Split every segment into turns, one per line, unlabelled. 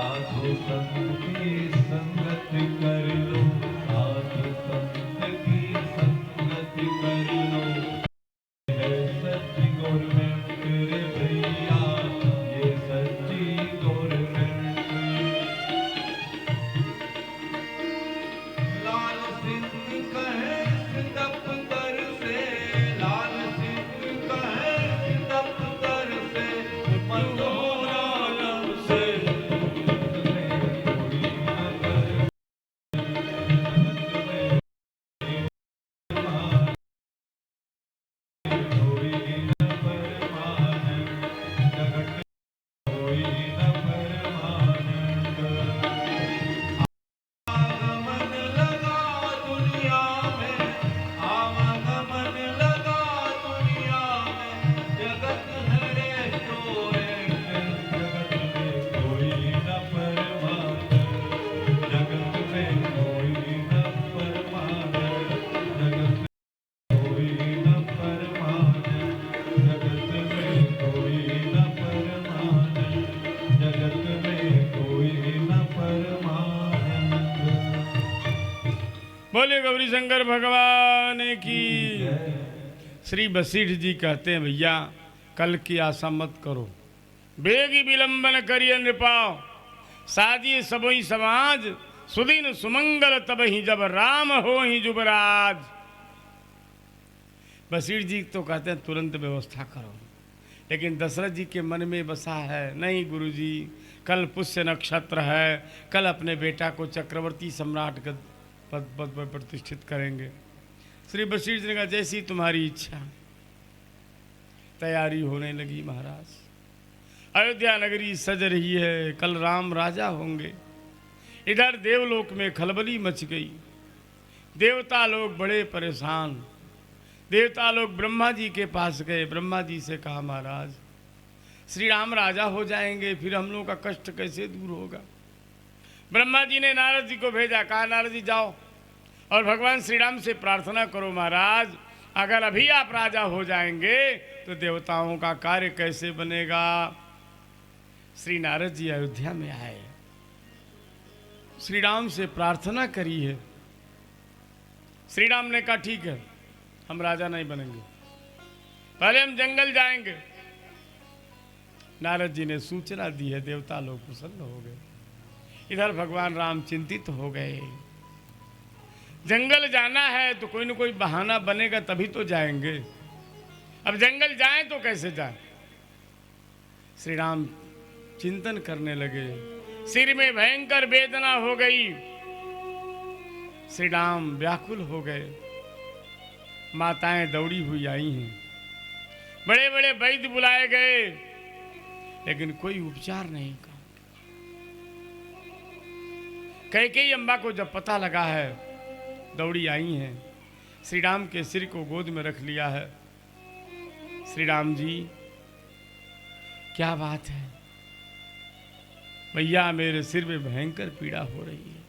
साधु संत की संगत कर लो, साधु संत की संगत कर लो। ये सच्ची गवर्नमेंट रे भैया, ये सच्ची गवर्नमेंट। लाल सिंह कहे दफ्तर से, लाल सिंह कहे दफ्तर से, मनोरम से
बोले गौरी शंकर भगवान की। श्री वशिष्ठ जी कहते हैं भैया कल की आशा मत करो, बेगी विलंबन करिए नृपाओ, साजिए सबोई समाज, सुदिन सुमंगल तब ही जब राम हो ही जुबराज। वशिष्ठ जी तो कहते हैं तुरंत व्यवस्था करो, लेकिन दशरथ जी के मन में बसा है नहीं गुरुजी, कल पुष्य नक्षत्र है, कल अपने बेटा को चक्रवर्ती सम्राट का पद पर प्रतिष्ठित करेंगे। श्री वशिष्ठ जी ने कहा जैसी तुम्हारी इच्छा। तैयारी होने लगी महाराज, अयोध्या नगरी सज रही है, कल राम राजा होंगे। इधर देवलोक में खलबली मच गई, देवता लोग बड़े परेशान। देवता लोग ब्रह्मा जी के पास गए, ब्रह्मा जी से कहा महाराज श्री राम राजा हो जाएंगे, फिर हम लोगों का कष्ट कैसे दूर होगा। ब्रह्मा जी ने नारद जी को भेजा, कहा नारद जी जाओ और भगवान श्री राम से प्रार्थना करो महाराज, अगर अभी आप राजा हो जाएंगे तो देवताओं का कार्य कैसे बनेगा। श्री नारद जी अयोध्या में आए, श्री राम से प्रार्थना करी है। श्री राम ने कहा ठीक है हम राजा नहीं बनेंगे, पहले हम जंगल जाएंगे। नारद जी ने सूचना दी है, देवता लोग प्रसन्न हो गए। इधर भगवान राम चिंतित हो गए, जंगल जाना है तो कोई न कोई बहाना बनेगा तभी तो जाएंगे, अब जंगल जाएं तो कैसे जाएं। श्री राम चिंतन करने लगे, सिर में भयंकर वेदना हो गई। श्री राम व्याकुल हो गए, माताएं दौड़ी हुई आई हैं, बड़े बड़े वैद्य बुलाए गए, लेकिन कोई उपचार नहीं का। कैकेयी अम्बा को जब पता लगा है, दौड़ी आई हैं, श्री राम के सिर को गोद में रख लिया है। श्री राम जी क्या बात है भैया, मेरे सिर में भयंकर पीड़ा हो रही है,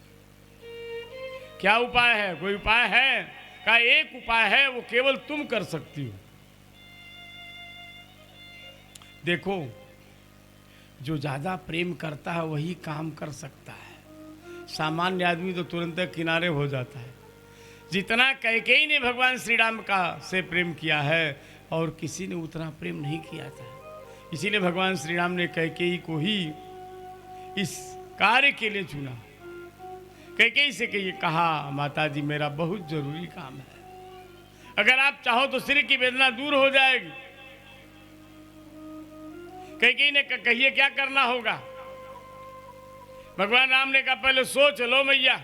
क्या उपाय है, कोई उपाय है। का एक उपाय है, वो केवल तुम कर सकती हो। देखो जो ज्यादा प्रेम करता है वही काम कर सकता है, सामान्य आदमी तो तुरंत किनारे हो जाता है। जितना कैकेयी ने भगवान श्री राम का से प्रेम किया है और किसी ने उतना प्रेम नहीं किया था, इसीलिए भगवान श्री राम ने कैकेयी को ही इस कार्य के लिए चुना। कैकेयी से कहा माता जी मेरा बहुत जरूरी काम है, अगर आप चाहो तो सिर की वेदना दूर हो जाएगी। कैकेयी ने कहिए क्या करना होगा। भगवान राम ने कहा पहले सोच लो मैया,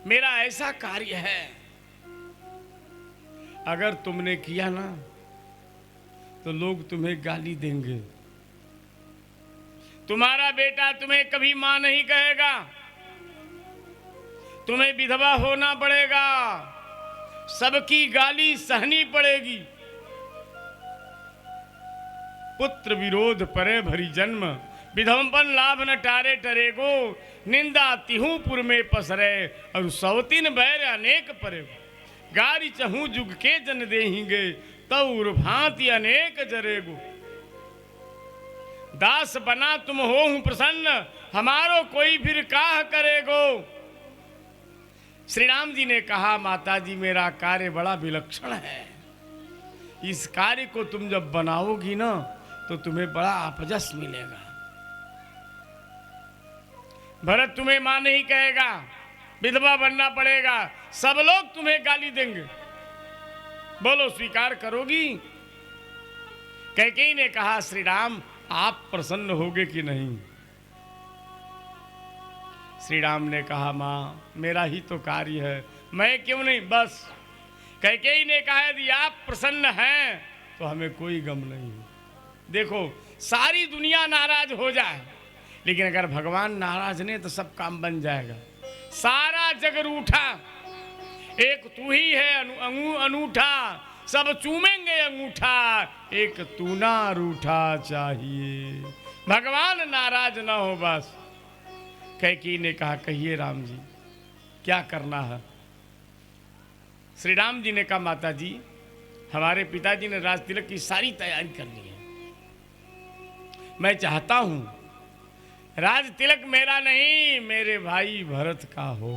मेरा ऐसा कार्य है, अगर तुमने किया ना तो लोग तुम्हें गाली देंगे, तुम्हारा बेटा तुम्हें कभी मां नहीं कहेगा, तुम्हें विधवा होना पड़ेगा, सबकी गाली सहनी पड़ेगी। पुत्र विरोध परे भरी जन्म, विधवपन लाभ न टारे टरेगो, निंदा तिहूपुर में पसरे और सौतीन बैर अनेक परे। गारी चहू जुग के जन देहिंगे, तौर भांति अनेक जरेगो। दास बना तुम हो हूं प्रसन्न, हमारो कोई फिर काह करेगो। श्री राम जी ने कहा, माता जी मेरा कार्य बड़ा विलक्षण है, इस कार्य को तुम जब बनाओगी ना तो तुम्हें बड़ा अपजस मिलेगा। भरत तुम्हें मां नहीं कहेगा, विधवा बनना पड़ेगा, सब लोग तुम्हें गाली देंगे, बोलो स्वीकार करोगी? कैकेयी ने कहा, श्री राम आप प्रसन्न होगे कि नहीं? श्री राम ने कहा, मां मेरा ही तो कार्य है, मैं क्यों नहीं। बस कैकेयी ने कहा, यदि आप प्रसन्न हैं तो हमें कोई गम नहीं। देखो सारी दुनिया नाराज हो जाए, लेकिन अगर भगवान नाराज ने तो सब काम बन जाएगा। सारा जग रूठा, एक तू ही है अनूठा, सब चूमेंगे अंगूठा, एक तू ना रूठा चाहिए। भगवान नाराज ना हो बस। कैकेयी ने कहा, कहिए राम जी क्या करना है? श्री राम जी ने कहा, माता जी हमारे पिताजी ने राज तिलक की सारी तैयारी कर ली है, मैं चाहता हूं राज तिलक मेरा नहीं मेरे भाई भरत का हो,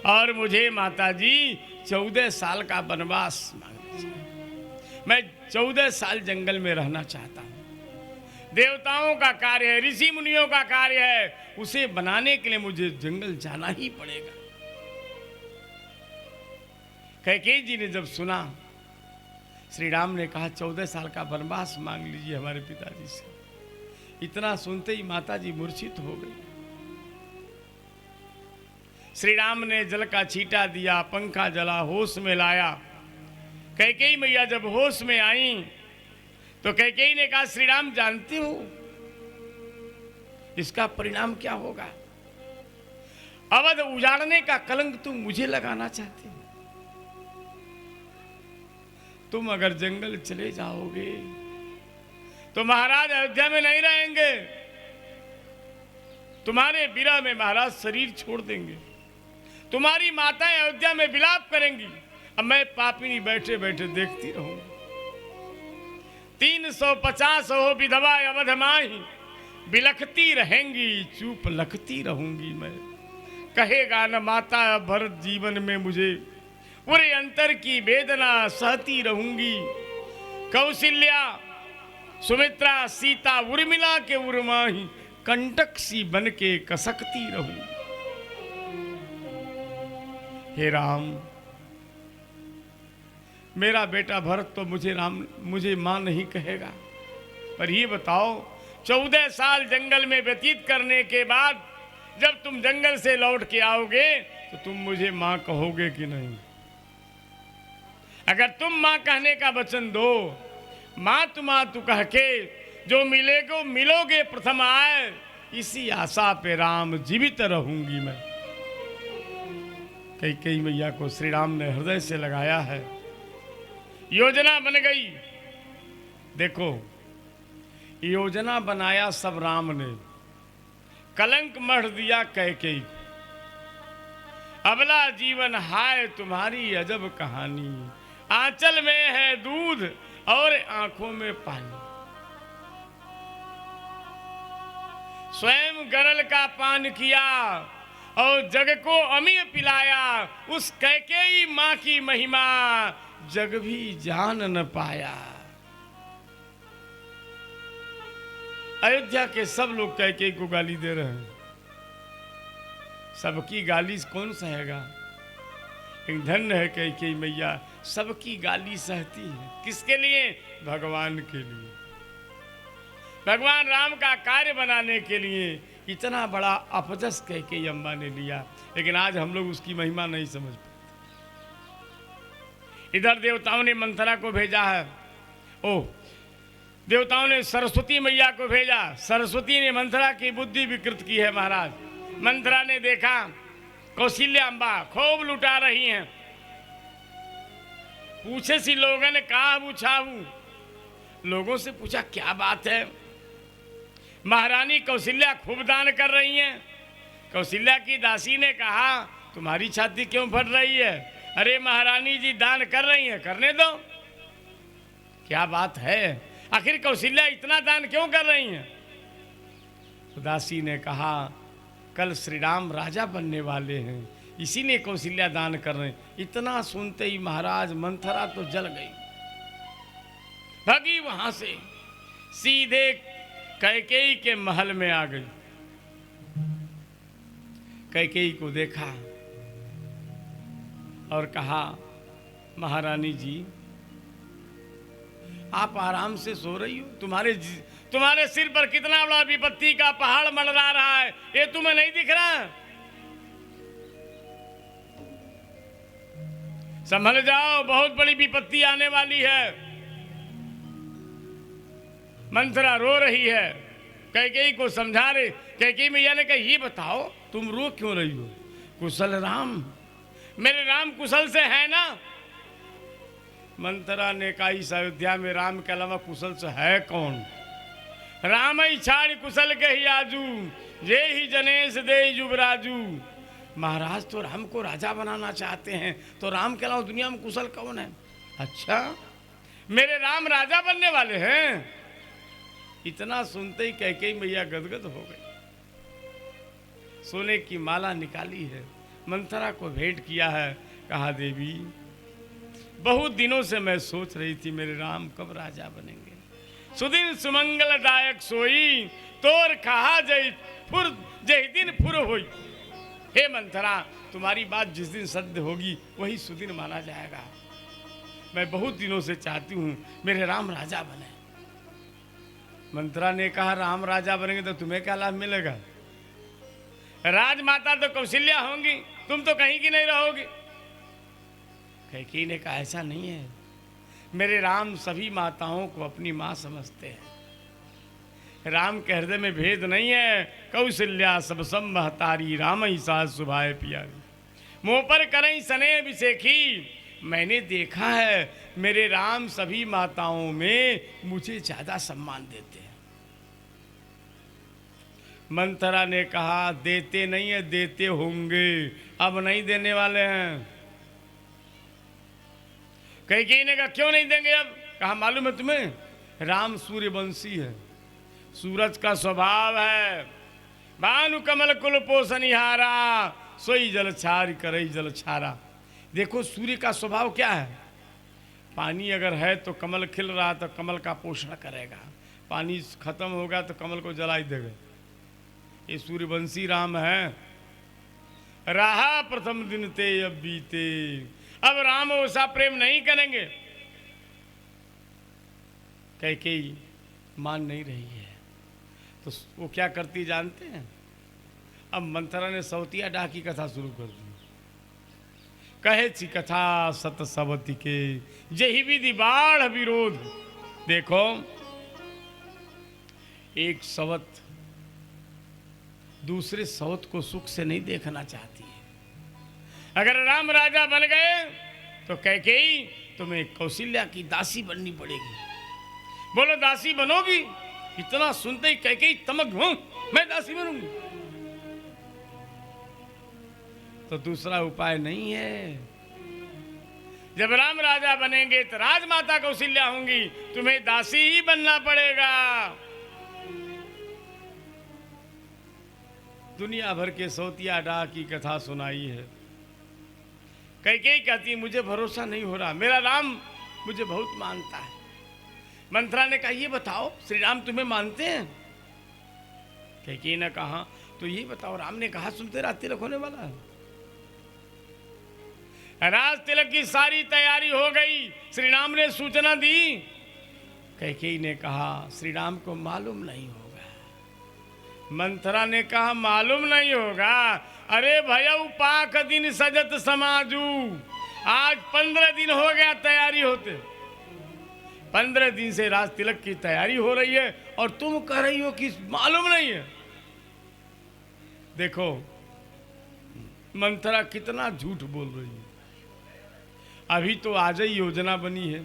और मुझे माता जी 14 साल का वनवास मांगना चाहिए। मैं 14 साल जंगल में रहना चाहता हूं। देवताओं का कार्य है, ऋषि मुनियों का कार्य है, उसे बनाने के लिए मुझे जंगल जाना ही पड़ेगा। कैकेयी जी ने जब सुना, श्री राम ने कहा 14 साल का वनवास मांग लीजिए हमारे पिताजी से। इतना सुनते ही माता जी मूर्छित हो गई। श्री राम ने जल का छींटा दिया, पंखा जला, होश में लाया। कैकेयी मैया जब होश में आई तो कैकेयी ने कहा, श्री राम जानते हो इसका परिणाम क्या होगा? अवध उजाड़ने का कलंक तुम मुझे लगाना चाहते हो। तुम अगर जंगल चले जाओगे तो महाराज अयोध्या में नहीं रहेंगे, तुम्हारे विरह में महाराज शरीर छोड़ देंगे, तुम्हारी माताएं अयोध्या में विलाप करेंगी, अब मैं पापिनी बैठे बैठे देखती रहूंगी। 350 हो विधवा अवध माही, बिलखती रहेंगी चुप लखती रहूंगी मैं। कहेगा न माता भरत जीवन में मुझे, पूरे अंतर की वेदना सहती रहूंगी। कौशल्या सुमित्रा सीता उर्मिला के उर्माही, कंटक सी बन के कसकती रहूंगी। हे राम मेरा बेटा भरत तो मुझे मां नहीं कहेगा, पर ये बताओ 14 साल जंगल में व्यतीत करने के बाद जब तुम जंगल से लौट के आओगे तो तुम मुझे मां कहोगे कि नहीं? अगर तुम मां कहने का वचन दो, मां तू कह के जो मिलोगे प्रथम आए, इसी आशा पे राम जीवित रहूंगी मैं। कैकेयी मैया को श्री राम ने हृदय से लगाया है। योजना बन गई। देखो योजना बनाया सब राम ने, कलंक मढ़ दिया कैकेयी। अबला जीवन हाय तुम्हारी अजब कहानी, आंचल में है दूध और आंखों में पानी। स्वयं गरल का पान किया और जग को अमीय पिलाया, उस कैकेयी मां की महिमा जग भी जान न पाया। अयोध्या के सब लोग कैकेयी को गाली दे रहे हैं। सबकी गाली कौन सहेगा? एक धन्य है कैकेयी मैया, सबकी गाली सहती है। किसके लिए? भगवान के लिए, भगवान राम का कार्य बनाने के लिए। इतना बड़ा अपजस कैकेयी अम्मा ने लिया, लेकिन आज हम लोग उसकी महिमा नहीं समझ पाते। इधर देवताओं ने मंथरा को भेजा है, देवताओं ने सरस्वती मैया को भेजा, सरस्वती ने मंथरा की बुद्धि विकृत की है महाराज। मंथरा ने देखा कौशल्या अम्बा खूब लुटा रही हैं, पूछे सी लोगों ने कहा पूछाऊ, लोगों से पूछा क्या बात है? महारानी कौशल्या खूब दान कर रही हैं। कौशल्या की दासी ने कहा तुम्हारी छाती क्यों फट रही है? अरे महारानी जी दान कर रही हैं, करने दो, क्या बात है? आखिर कौशल्या इतना दान क्यों कर रही हैं? तो दासी ने कहा, कल श्री राम राजा बनने वाले हैं, इसीलिए कौशल्या दान कर रहे हैं। इतना सुनते ही महाराज मंथरा तो जल गई, भगी वहां से, सीधे कैकेयी के महल में आ गई। कैकेयी को देखा और कहा, महारानी जी आप आराम से सो रही हो, तुम्हारे सिर पर कितना बड़ा विपत्ति का पहाड़ मंडरा रहा है, ये तुम्हें नहीं दिख रहा? संभल जाओ, बहुत बड़ी विपत्ति आने वाली है। मंथरा रो रही है, कैकेयी को समझा रही। कैकेयी मैया ने कहा, ये बताओ तुम रो क्यों रही हो? कुशल राम, मेरे राम कुशल से है ना? मंथरा ने कहा, इस अयोध्या में राम के अलावा कुशल से है कौन? राम ही छाड़ कुशल के ही आजू, ये ही जनेश दे युवराजू। महाराज तो राम को राजा बनाना चाहते हैं, तो राम के अलावा दुनिया में कुशल कौन है? अच्छा, मेरे राम राजा बनने वाले हैं? इतना सुनते ही कैकेयी मैया गदगद हो गई। सोने की माला निकाली है, मंथरा को भेंट किया है, कहा, देवी बहुत दिनों से मैं सोच रही थी मेरे राम कब राजा बनेंगे। सुदिन सुमंगलदायक सोई, तोर कहा जय फुर जय दिन फुर होई। हे मंथरा, तुम्हारी बात जिस दिन सत्य होगी वही सुदिन माना जाएगा। मैं बहुत दिनों से चाहती हूँ मेरे राम राजा बने। मंथरा ने कहा, राम राजा बनेंगे तो तुम्हें क्या लाभ मिलेगा? राजमाता तो कौशल्या होंगी, तुम तो कहीं की नहीं रहोगी। कैकेयी ने कहा, ऐसा नहीं है, मेरे राम सभी माताओं को अपनी माँ समझते हैं। राम के हृदय में भेद नहीं है। कौशल्या सब संभहतारी, राम ही सास सुभाए प्यारी। मुँह पर करें सने अभिषेखी, मैंने देखा है मेरे राम सभी माताओं में मुझे ज्यादा सम्मान देते हैं। मंथरा ने कहा, देते नहीं है, देते होंगे, अब नहीं देने वाले हैं। कैकेयी ने कहा, क्यों नहीं देंगे अब? कहा, मालूम है तुम्हें, राम सूर्यवंशी है, सूरज का स्वभाव है। भानु कमल कुल पोषनिहारा, सोई जल छार करई जल छारा। देखो सूर्य का स्वभाव क्या है, पानी अगर है तो कमल खिल रहा तो कमल का पोषण करेगा, पानी खत्म होगा तो कमल को जला ही देगा। ये सूर्यवंशी राम है। रहा प्रथम दिन ते अब बीते, अब राम वैसा प्रेम नहीं करेंगे। कैकेयी मान नहीं रही है, तो वो क्या करती जानते हैं? अब मंथरा ने सौतिया डाह की कथा शुरू कर दी। कहे ची कथा सत सवती के, जही विधि बाढ़ विरोध। देखो, एक सवत दूसरे सवत को सुख से नहीं देखना चाहती है। अगर राम राजा बन गए तो कैकेयी तुम्हें कौशल्या की दासी बननी पड़ेगी। बोलो, दासी बनोगी? इतना सुनते ही कैकेयी तमक, हूं मैं दासी बनूंगी। तो दूसरा उपाय नहीं है। जब राम राजा बनेंगे तो राजमाता कौशल्या होंगी, तुम्हें दासी ही बनना पड़ेगा। दुनिया भर के सौतिया डाह की कथा सुनाई है। कैकेयी कहती, मुझे भरोसा नहीं हो रहा, मेरा राम मुझे बहुत मानता है। मंथरा ने कहा, ये बताओ श्री राम तुम्हें मानते हैं? कैकेयी ने कहा, तो ये बताओ, राम ने कहा सुनते रात तिलक होने वाला है। राज तिलक की सारी तैयारी हो गई, श्री राम ने सूचना दी। कैकेयी ने कहा, श्री राम को मालूम नहीं होगा। मंथरा ने कहा, मालूम नहीं होगा? अरे भैया, पाक दिन सजत समाजू, आज 15 दिन हो गया तैयारी होते। 15 दिन से राज तिलक की तैयारी हो रही है और तुम कह रही हो कि मालूम नहीं है। देखो मंथरा कितना झूठ बोल रही है। अभी तो आज ही योजना बनी है,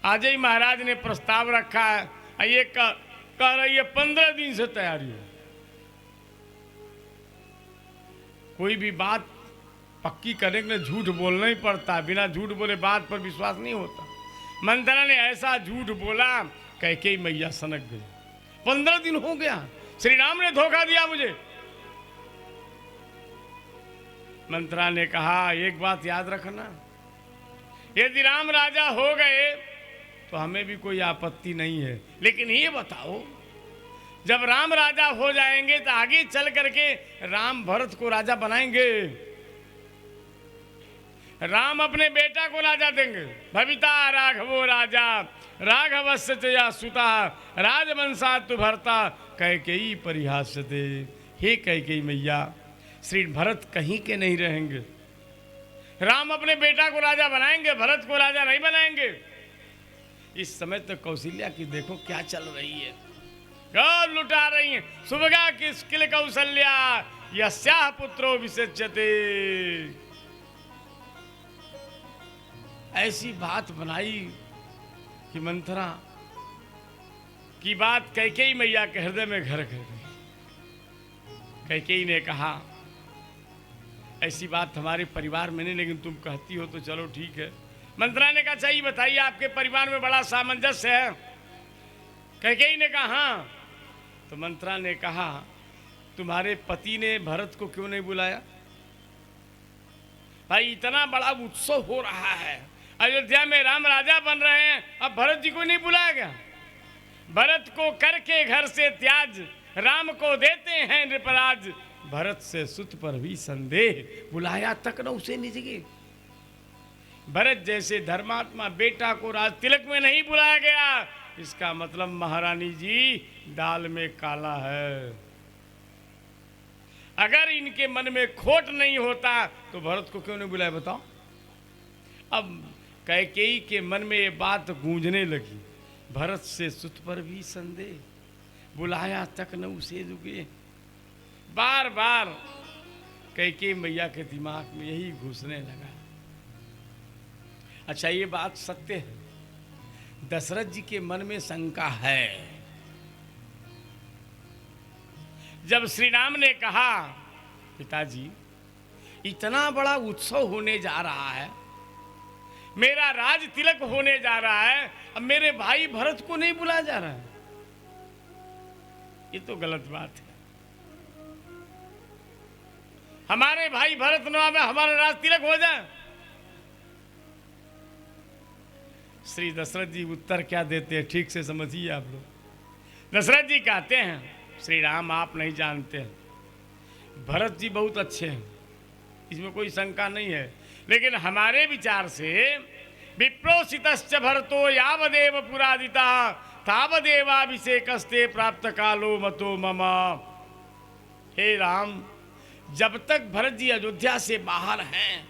आज ही महाराज ने प्रस्ताव रखा है, ये कह रही है 15 दिन से तैयारी है। कोई भी बात पक्की करने के लिए झूठ बोलना ही पड़ता है, बिना झूठ बोले बात पर विश्वास नहीं होता। मंथरा ने ऐसा झूठ बोला कैकेयी मैया सनक गई। 15 दिन हो गया, श्री राम ने धोखा दिया मुझे। मंत्रा ने कहा एक बात याद रखना, यदि राम राजा हो गए तो हमें भी कोई आपत्ति नहीं है, लेकिन ये बताओ जब राम राजा हो जाएंगे तो आगे चल करके राम भरत को राजा बनाएंगे, राम अपने बेटा को राजा देंगे। भविता राघवो राजा राघवस्य च या सुता राजवंशात् तु भरता कैकेयी परिहास्यते। हे कैकेयी मैया, श्री भरत कहीं के नहीं रहेंगे। राम अपने बेटा को राजा बनाएंगे, भरत को राजा नहीं बनाएंगे। इस समय तो कौशल्या की देखो क्या चल रही है, गौर लुटा रही है। सुभगा किल कौशल्या यस्याह पुत्रो विसेच्यते। ऐसी बात बनाई कि मंथरा की बात कैकेयी मैया के हृदय में घर कर गई। कैकेयी ने कहा ऐसी बात हमारे परिवार में नहीं, लेकिन तुम कहती हो तो चलो ठीक है। मंत्रा ने कहा चाहिए बताइए, आपके परिवार में बड़ा सामंजस्य है। कैकेयी ने कहा हाँ। तो मंत्रा ने कहा तुम्हारे पति ने भरत को क्यों नहीं बुलाया? भाई इतना बड़ा उत्सव हो रहा है, अयोध्या में राम राजा बन रहे हैं, अब भरत जी को नहीं बुलाया गया? भरत को करके घर से त्याज, राम को देते हैं नृपराज। भरत से सुत पर भी संदेह, बुलाया तक न उसे निज गे। भरत जैसे धर्मात्मा बेटा को राज तिलक में नहीं बुलाया गया, इसका मतलब महारानी जी दाल में काला है। अगर इनके मन में खोट नहीं होता तो भरत को क्यों नहीं बुलाया बताओ? अब कैकेयी के मन में ये बात गूंजने लगी, भरत से सुत पर भी संदेह, बुलाया तक न उसे दुगे। बार बार कैकेयी मैया के दिमाग में यही घुसने लगा। अच्छा ये बात सत्य है, दशरथ जी के मन में शंका है। जब श्री राम ने कहा पिताजी इतना बड़ा उत्सव होने जा रहा है, मेरा राज तिलक होने जा रहा है, अब मेरे भाई भरत को नहीं बुलाया जा रहा है, ये तो गलत बात है। हमारे भाई भरत नवा में हमारा राज तिलक हो जाए। श्री दशरथ जी उत्तर क्या देते हैं ठीक से समझिए आप लोग। दशरथ जी कहते हैं श्री राम आप नहीं जानते हैं, भरत जी बहुत अच्छे हैं, इसमें कोई शंका नहीं है, लेकिन हमारे विचार से विप्रोसितश्च भरतो यावदेव पुरादिता तावदेवाभिषेकस्ते प्राप्त कालो मतो मम। हे राम, जब तक भरत जी अयोध्या से बाहर हैं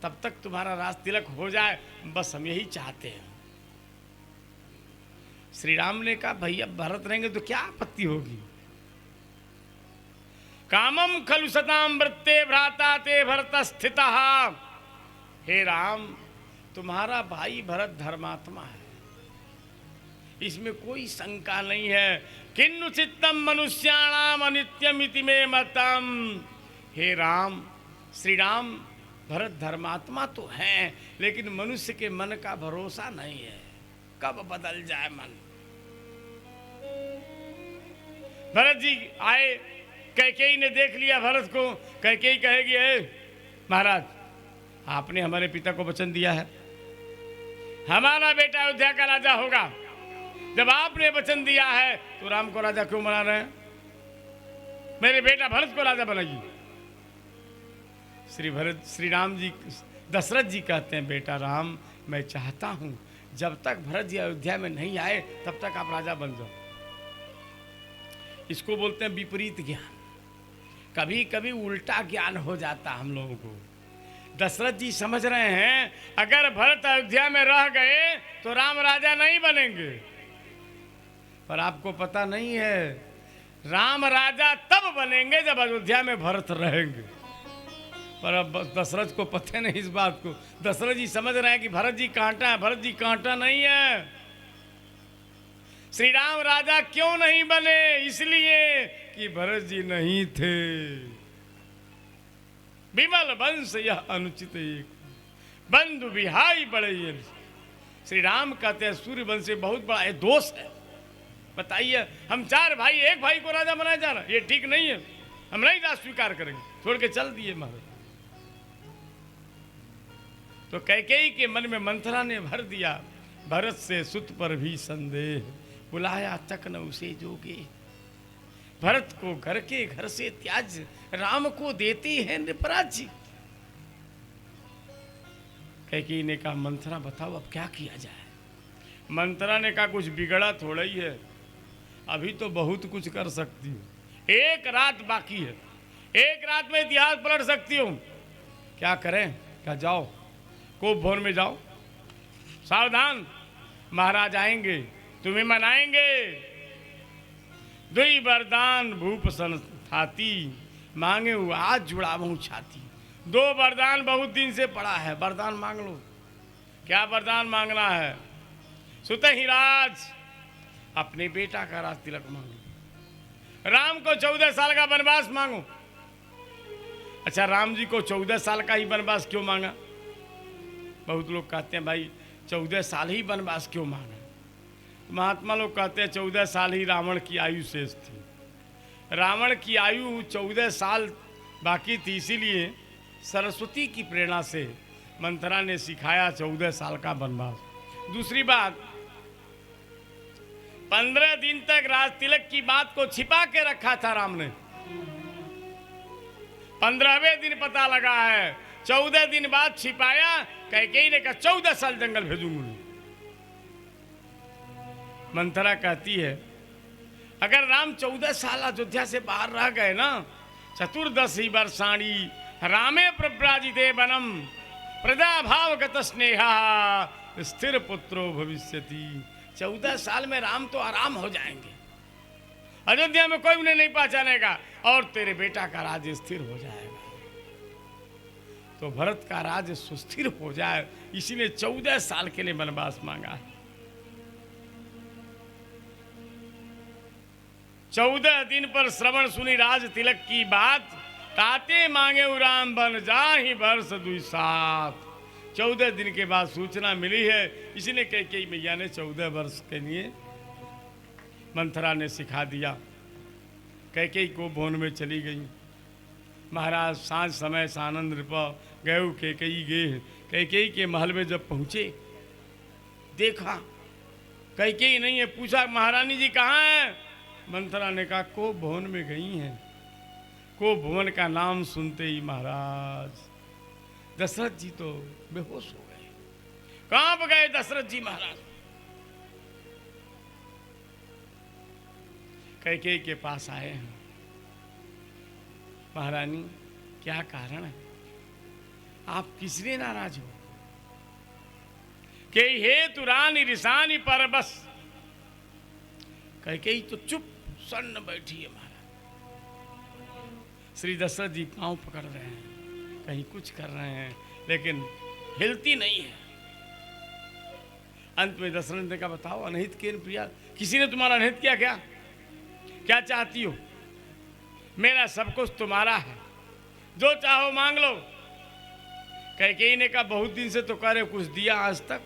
तब तक तुम्हारा राज तिलक हो जाए, बस हम यही चाहते हैं। श्री राम ने कहा भैया भरत रहेंगे तो क्या आपत्ति होगी? कामम खलु सताम वृत्ते भ्राता ते भरत स्थितः। हे राम, तुम्हारा भाई भरत धर्मात्मा है, इसमें कोई शंका नहीं है। किन्नु चित्तम मनुष्याणाम अनित्यमिति में मतम। हे राम, श्री राम भरत धर्मात्मा तो हैं, लेकिन मनुष्य के मन का भरोसा नहीं है, कब बदल जाए मन। भरत जी आए, कैकेयी ने देख लिया भरत को। कैकेयी कहेगी महाराज आपने हमारे पिता को वचन दिया है, हमारा बेटा अयोध्या का राजा होगा। जब आपने वचन दिया है तो राम को राजा क्यों बना रहे हैं? मेरे बेटा भरत को राजा बनाइए। श्री राम जी दशरथ जी कहते हैं बेटा राम, मैं चाहता हूं जब तक भरत जी अयोध्या में नहीं आए तब तक आप राजा बन जाओ। इसको बोलते हैं विपरीत ज्ञान। कभी कभी उल्टा ज्ञान हो जाता हम लोगों को। दशरथ जी समझ रहे हैं अगर भरत अयोध्या में रह गए तो राम राजा नहीं बनेंगे, पर आपको पता नहीं है राम राजा तब बनेंगे जब अयोध्या में भरत रहेंगे। पर अब दशरथ को पता नहीं इस बात को। दशरथ जी समझ रहे हैं कि भरत जी कांटा है, भरत जी कांटा नहीं है। श्री राम राजा क्यों नहीं बने? इसलिए कि भरत जी नहीं थे। विमल वंश यह अनुचित एक बंधु बिहाई बड़े। श्री राम कहते हैं सूर्यवंश से बहुत बड़ा ये दोष है। बताइए, हम 4 भाई एक भाई को राजा बनाया जा रहा है, ये ठीक नहीं है। हम नहीं राज स्वीकार करेंगे, छोड़ के चल दिए महाराज। तो कैकेयी के मन में मंथरा ने भर दिया, भरत से सुत पर भी संदेह, बुलाया तक न उसे जोगे। भरत को घर के घर से त्याज, राम को देते हैं नृपराज। कैकेयी ने कहा मंथरा बताओ अब क्या किया जाए। मंथरा ने कहा कुछ बिगड़ा थोड़ा ही है, अभी तो बहुत कुछ कर सकती हूँ, एक रात बाकी है, एक रात में इतिहास पलट सकती हूँ। क्या करें? क्या जाओ कोप भवन में जाओ, सावधान महाराज आएंगे, तुम्हें मनाएंगे। दुई वरदान भूप सन थाती, मांगे हुआ आज जुड़ावूं छाती। 2 वरदान बहुत दिन से पड़ा है, वरदान मांग लो। क्या वरदान मांगना है? सुत ही राज, अपने बेटा का राज तिलक मांगो। राम को 14 साल का वनवास मांगो। अच्छा, राम जी को 14 साल का ही वनवास क्यों मांगा? बहुत लोग कहते हैं भाई 14 साल ही वनवास क्यों मांगा? महात्मा लोग कहते हैं 14 साल ही रावण की आयु शेष थी। रावण की आयु 14 साल बाकी थी, इसीलिए सरस्वती की प्रेरणा से मंथरा ने सिखाया 14 साल का वनवास। दूसरी बात, 15 दिन तक राज तिलक की बात को छिपा के रखा था राम ने। 15वें दिन पता लगा है, 14 दिन बाद छिपाया। कैकेयी ने कहा 14 साल जंगल भेजूंगी। मंथरा कहती है अगर राम 14 साल अयोध्या से बाहर रह गए ना, 14 वर्षाणी रामे प्रव्राजिते वनम, प्रजा भावगत स्नेहा स्थिर पुत्रो भविष्यति। 14 साल में राम तो आराम हो जाएंगे, अयोध्या में कोई उन्हें नहीं पहचानेगा और तेरे बेटा का राज्य स्थिर हो जाएगा। तो भरत का राज्य सुस्थिर हो जाए, इसीलिए 14 साल के लिए वनवास मांगा है। 14 दिन पर श्रवण सुनी राज तिलक की बात, ताते मांगे राम बन जाहि वर्ष 2 सात। 14 दिन के बाद सूचना मिली है, इसलिए कैकेयी मैया ने 14 वर्ष के लिए मंथरा ने सिखा दिया। कैकेयी को भवन में चली गई। महाराज सांझ समय सानंद नृप गए कैकेयी गए। कैकेयी के महल में जब पहुँचे, देखा कैकेयी नहीं है, पूछा महारानी जी कहाँ हैं? मंथरा ने कहा को भवन में गई हैं। को भवन का नाम सुनते ही महाराज दशरथ जी तो बेहोश हो गए। कांप गए दशरथ जी महाराज। कैकेयी के पास आए हैं, महारानी क्या कारण है, आप किसने नाराज हो? के हेतु रानी रिसानी पर बस। कैकेयी तो चुप सन्न बैठी है महाराज। श्री दशरथ जी पांव पकड़ रहे हैं, कहीं कुछ कर रहे हैं, लेकिन हिलती नहीं है। अंत में दशरथ ने कहा बताओ अनहित केन प्रिया, किसी ने तुम्हारा अनहित किया क्या? क्या चाहती हो? मेरा सब कुछ तुम्हारा है, जो चाहो मांग लो। कैकेयी ने कहा बहुत दिन से तो कह रहे कुछ दिया आज तक।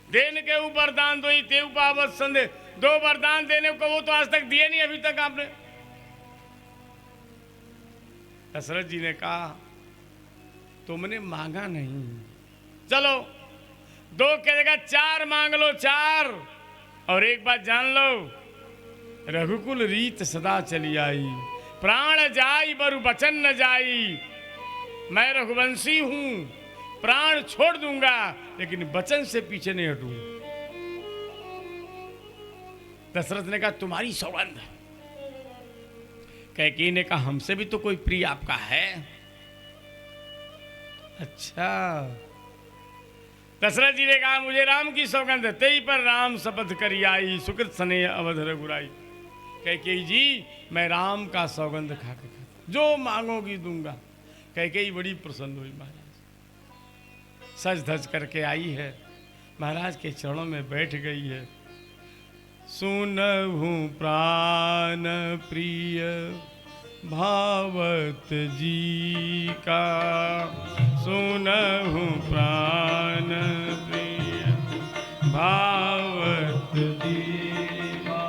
देन के ऊपर दान दो ही तेव पावत संदेह। 2 वरदान देने को वो तो आज तक दिए नहीं अभी तक आपने। दशरथ जी ने कहा तुमने मांगा नहीं, चलो 2 की जगह 4 मांग लो, 4। और एक बात जान लो, रघुकुल रीत सदा चली आई, प्राण जाई बरु वचन न जाई। मैं रघुवंशी हूं, प्राण छोड़ दूंगा लेकिन वचन से पीछे नहीं हटूंगा। दशरथ ने कहा तुम्हारी सौगंध। कैकेयी ने कहा हमसे भी तो कोई प्रिय आपका है। अच्छा। दशरथ जी ने कहा मुझे राम की सौगंध है, तेई पर राम शपथ करी आई, सुकृत स्नेह अवध रघुराई। कैकेयी जी मैं राम का सौगंध खा के खाता, जो मांगोगी दूंगा। कैकेयी बड़ी प्रसन्न हुई महाराज, सज धज करके आई है, महाराज के चरणों में बैठ गई है। सुनहु प्राण प्रिय भावत जी का, सुनहु प्राण प्रिय भावत
जीवा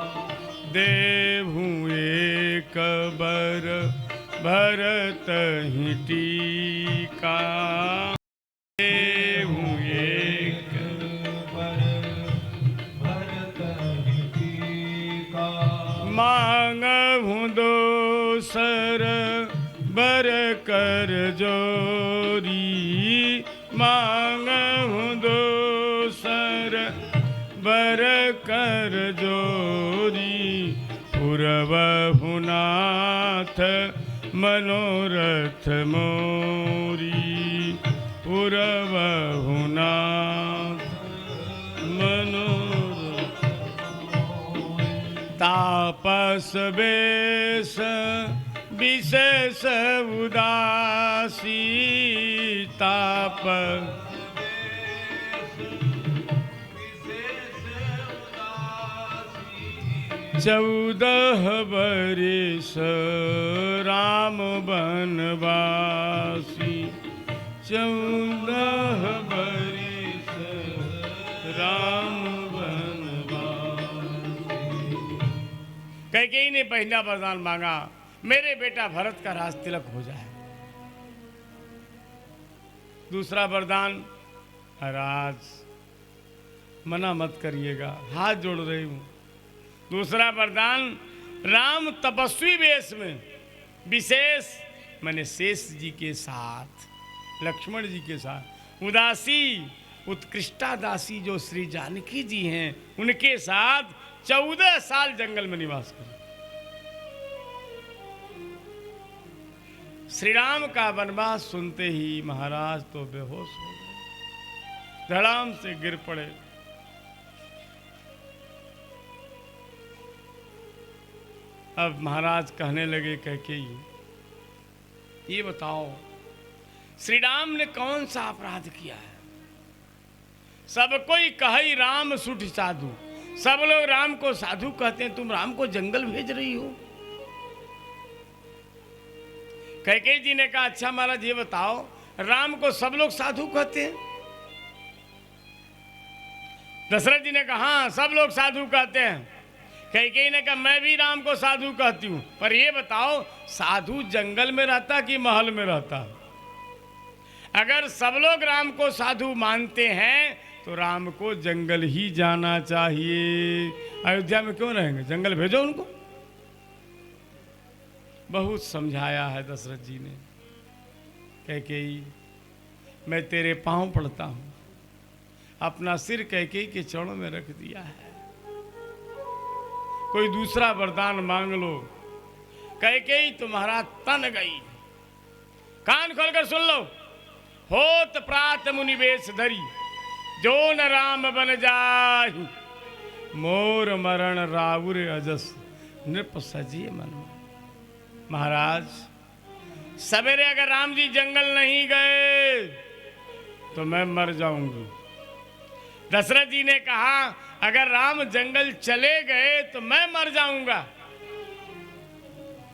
देहूँ एक बर भरत ही टीका देहूँ एक
भरत टीका
मांगहूँ दोसर बर कर जोरी मांगहूँ दोसर बर कर जोरी पुरवहु नाथ मनोरथ मोरी पुरवहु नाथ मनोरथ तापस बेस विशेष उदासी ताप चौदह बरिस राम बनवासी चौदह बरिस राम बनवासी। कैकेयी ने पहला वरदान मांगा, मेरे बेटा भरत का राज तिलक हो जाए। दूसरा वरदान, राज मना मत करिएगा, हाथ जोड़ रही हूं। दूसरा वरदान, राम तपस्वी वेश में विशेष मैंने शेष जी के साथ लक्ष्मण जी के साथ उदासी उत्कृष्टा दासी जो श्री जानकी जी हैं उनके साथ 14 साल जंगल में निवास करें। श्री राम का वनवास सुनते ही महाराज तो बेहोश हो गए, धड़ाम से गिर पड़े। अब महाराज कहने लगे कैकेयी, ये बताओ श्री राम ने कौन सा अपराध किया है? सब कोई कहे राम सुठ साधु, सब लोग राम को साधु कहते हैं, तुम राम को जंगल भेज रही हो। कैकेयी जी ने कहा, अच्छा महाराज ये बताओ, राम को सब लोग साधु कहते हैं? दशरथ जी ने कहा, हाँ सब लोग साधु कहते हैं। कैकेयी ने कहा, मैं भी राम को साधु कहती हूं, पर ये बताओ साधु जंगल में रहता कि महल में रहता? अगर सब लोग राम को साधु मानते हैं तो राम को जंगल ही जाना चाहिए। अयोध्या में क्यों रहेंगे, जंगल भेजो उनको। बहुत समझाया है दशरथ जी ने। कैकेयी, मैं तेरे पांव पड़ता हूं, अपना सिर कैकेयी के चरणों में रख दिया है, कोई दूसरा वरदान मांग लो। कैकेयी तुम्हारा तन गई। कान खोलकर सुन लो, होत प्रात मुनिवेश धरी, जो न राम बन जाहि, मोर मरण राउर अजस नृप सजिए मन। महाराज सवेरे अगर राम जी जंगल नहीं गए तो मैं मर जाऊंगी। दशरथ जी ने कहा, अगर राम जंगल चले गए तो मैं मर जाऊंगा।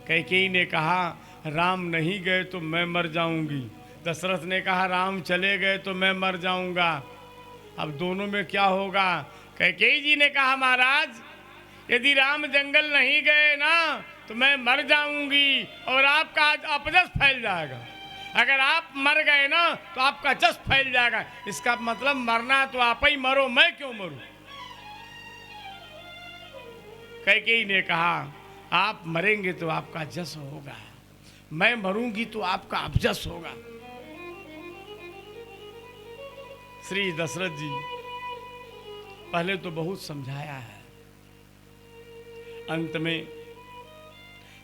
कैकेयी ने कहा, राम नहीं गए तो मैं मर जाऊंगी। दशरथ ने कहा, राम चले गए तो मैं मर जाऊंगा। अब दोनों में क्या होगा? कैकेयी जी ने कहा, महाराज यदि राम जंगल नहीं गए ना तो मैं मर जाऊंगी और आपका अपजस फैल जाएगा। अगर आप मर गए ना तो आपका जस फैल जाएगा। इसका मतलब मरना तो आप ही मरो, मैं क्यों मरूं? कैकेयी ने कहा, आप मरेंगे तो आपका जस होगा, मैं मरूंगी तो आपका अपजस होगा। श्री दशरथ जी पहले तो बहुत समझाया है, अंत में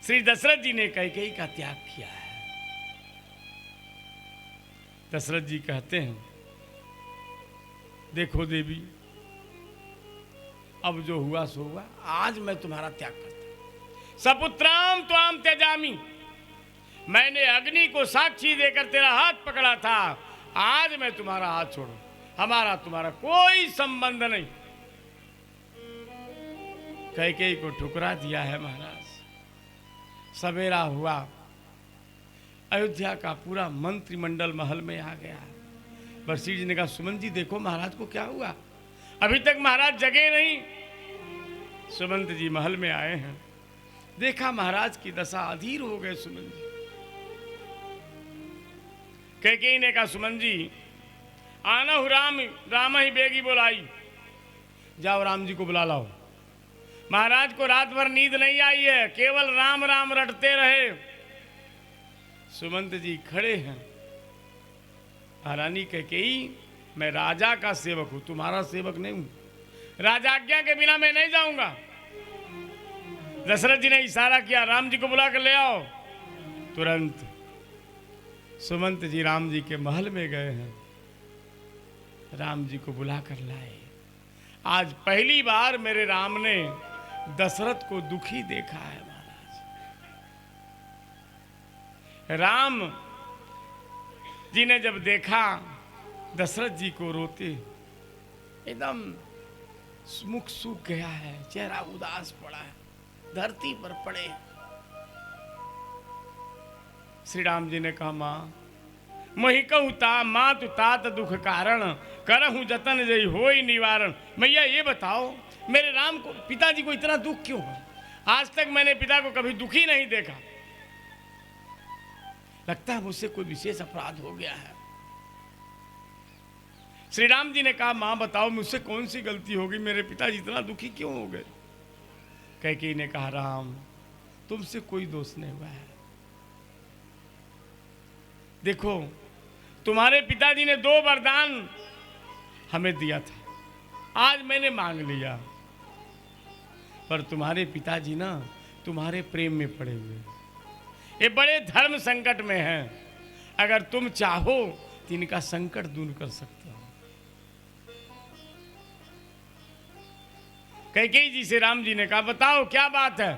श्री दशरथ जी ने कैकेयी का त्याग किया है। दशरथ जी कहते हैं, देखो देवी, अब जो हुआ सो हुआ, आज मैं तुम्हारा त्याग करता हूं। सपुत्राम त्वाम त्यजामि, मैंने अग्नि को साक्षी देकर तेरा हाथ पकड़ा था, आज मैं तुम्हारा हाथ छोड़ू, हमारा तुम्हारा कोई संबंध नहीं। कैकेयी को ठुकरा दिया है महाराज। सवेरा हुआ, अयोध्या का पूरा मंत्रिमंडल महल में आ गया। वशिष्ठ जी ने कहा, सुमन जी देखो महाराज को क्या हुआ। अभी तक महाराज जगे नहीं। सुमंत जी महल में आए हैं, देखा महाराज की दशा अधीर हो गए। सुमंत जी कैकेयी ने कहा, सुमंत जी आनहु राम राम ही बेगी बोलाई, जाओ राम जी को बुला लाओ। महाराज को रात भर नींद नहीं आई है, केवल राम राम रटते रहे। सुमंत जी खड़े हैं। महारानी कैकेयी, मैं राजा का सेवक हूं, तुम्हारा सेवक नहीं हूं। राजा आज्ञा के बिना मैं नहीं जाऊंगा। दशरथ जी ने इशारा किया, राम जी को बुला कर ले आओ। तुरंत सुमंत जी राम जी के महल में गए हैं, राम जी को बुला कर लाए। आज पहली बार मेरे राम ने दशरथ को दुखी देखा है महाराज। राम जी ने जब देखा दशरथ जी को रोते, एकदम मुख सूख गया है, चेहरा उदास पड़ा है, धरती पर पड़े। श्री राम जी ने कहा, मां मही कहू ता मात तात दुख कारण, करहूं जतन जय होई निवारण। मैया ये बताओ, मेरे राम को पिताजी को इतना दुख क्यों है? आज तक मैंने पिता को कभी दुखी नहीं देखा। लगता है मुझसे कोई विशेष अपराध हो गया है। श्री राम जी ने कहा, मां बताओ मुझसे कौन सी गलती होगी, मेरे पिताजी इतना दुखी क्यों हो गए? कैकेयी ने कहा, राम तुमसे कोई दोष नहीं हुआ है। देखो तुम्हारे पिताजी ने 2 वरदान हमें दिया था, आज मैंने मांग लिया, पर तुम्हारे पिताजी ना तुम्हारे प्रेम में पड़े हुए, ये बड़े धर्म संकट में हैं। अगर तुम चाहो तो इनका संकट दूर कर सकते हो। कैकेयी जी से राम जी ने कहा, बताओ क्या बात है?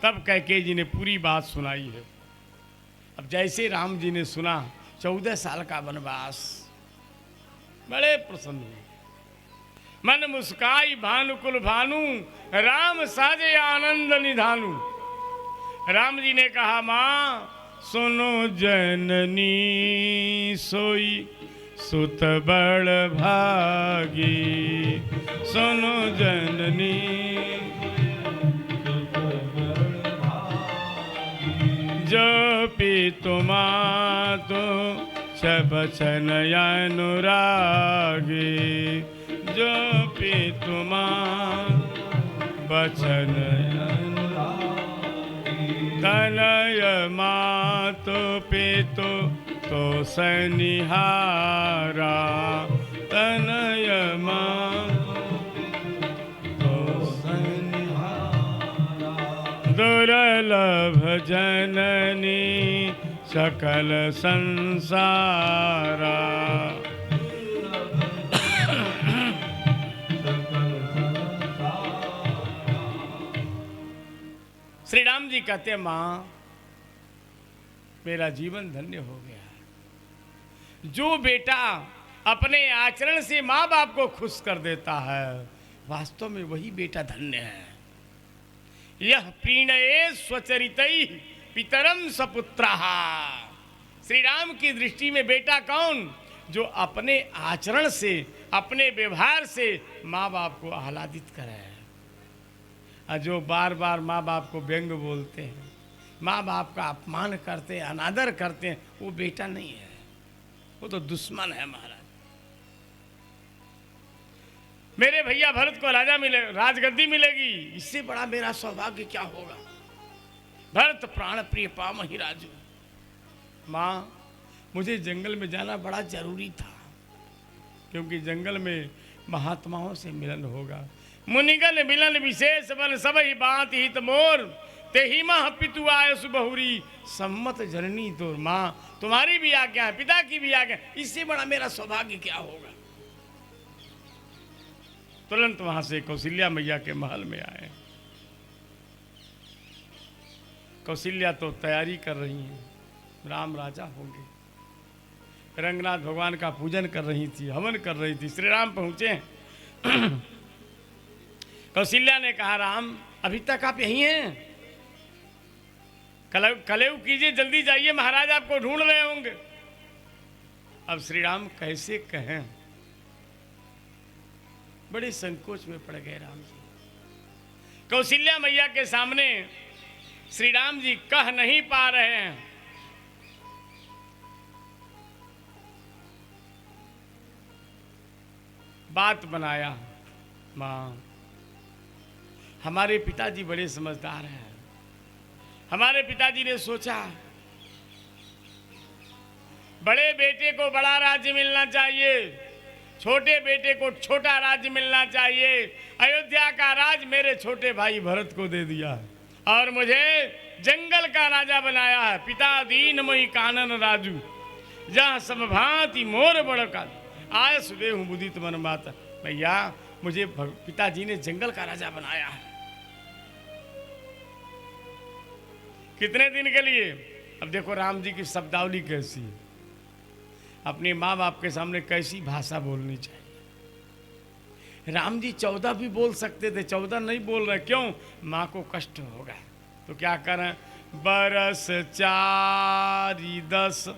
तब कैकेयी जी ने पूरी बात सुनाई है। अब जैसे राम जी ने सुना, 14 साल का वनवास, बड़े प्रसन्न हुए। मन मुस्काई भानुकुल भानु, राम साजे आनंद निधानु। राम जी ने कहा, मां सुनो जननी सोई सुत बड़ भागी, सुनो जननी जो पितुमा तो बचन अनुरागी, जो पितुमा बचन तनय मातु पितु तो सनिहारा, तनय मातु सनिहारा, दुर्लभ जननी सकल संसारा। श्री राम जी कहते हैं, मां मेरा जीवन धन्य हो गया। जो बेटा अपने आचरण से माँ बाप को खुश कर देता है, वास्तव में वही बेटा धन्य है। यह प्रीणये स्वचरितै पितरम सपुत्रः। श्री राम की दृष्टि में बेटा कौन? जो अपने आचरण से, अपने व्यवहार से माँ बाप को आह्लादित करे, और जो बार बार माँ बाप को व्यंग बोलते हैं, माँ बाप का अपमान करते हैं, अनादर करते हैं, वो बेटा नहीं है, वो तो दुश्मन है महाराज। मेरे भैया भरत को राजा मिले, राजगद्दी मिलेगी, इससे बड़ा मेरा सौभाग्य क्या होगा? भरत प्राण प्रिय पामहि राजू। माँ मुझे जंगल में जाना बड़ा जरूरी था, क्योंकि जंगल में महात्माओं से मिलन होगा। मुनिगण मिलन विशेष बन सब ही बात हित मोर, ते ही मह पितु आयसु बहुरी सम्मत जननी तोर। माँ तुम्हारी भी आज्ञा है, पिता की भी आज्ञा, इससे बड़ा मेरा सौभाग्य क्या होगा? तुरंत वहां से कौशल्या मैया के महल में आए। कौशल्या तो तैयारी कर रही हैं, राम राजा होंगे। रंगनाथ भगवान का पूजन कर रही थी, हवन कर रही थी। श्री राम पहुंचे। कौशल्या ने कहा, राम अभी तक आप यहीं हैं? कलेव कीजिए, जल्दी जाइए, महाराज आपको ढूंढ रहे होंगे। अब श्री राम कैसे कहें? बड़े संकोच में पड़ गए राम जी। कौशल्या मैया के सामने श्री राम जी कह नहीं पा रहे हैं। बात बनाया, माँ हमारे पिताजी बड़े समझदार हैं। हमारे पिताजी ने सोचा बड़े बेटे को बड़ा राज्य मिलना चाहिए, छोटे बेटे को छोटा राज्य मिलना चाहिए। अयोध्या का राज मेरे छोटे भाई भरत को दे दिया और मुझे जंगल का राजा बनाया है। पिता दीन मोहि कानन राजू, जहाँ सब भांति मोर बड़का आय सुबह हूँ बुदित मन माता। भैया मुझे पिताजी ने जंगल का राजा बनाया है। कितने दिन के लिए? अब देखो राम जी की शब्दावली कैसी है, अपने माँ बाप के सामने कैसी भाषा बोलनी चाहिए। राम जी 14 भी बोल सकते थे, 14 नहीं बोल रहे। क्यों? माँ को कष्ट होगा। तो क्या करें? बरस 4 10,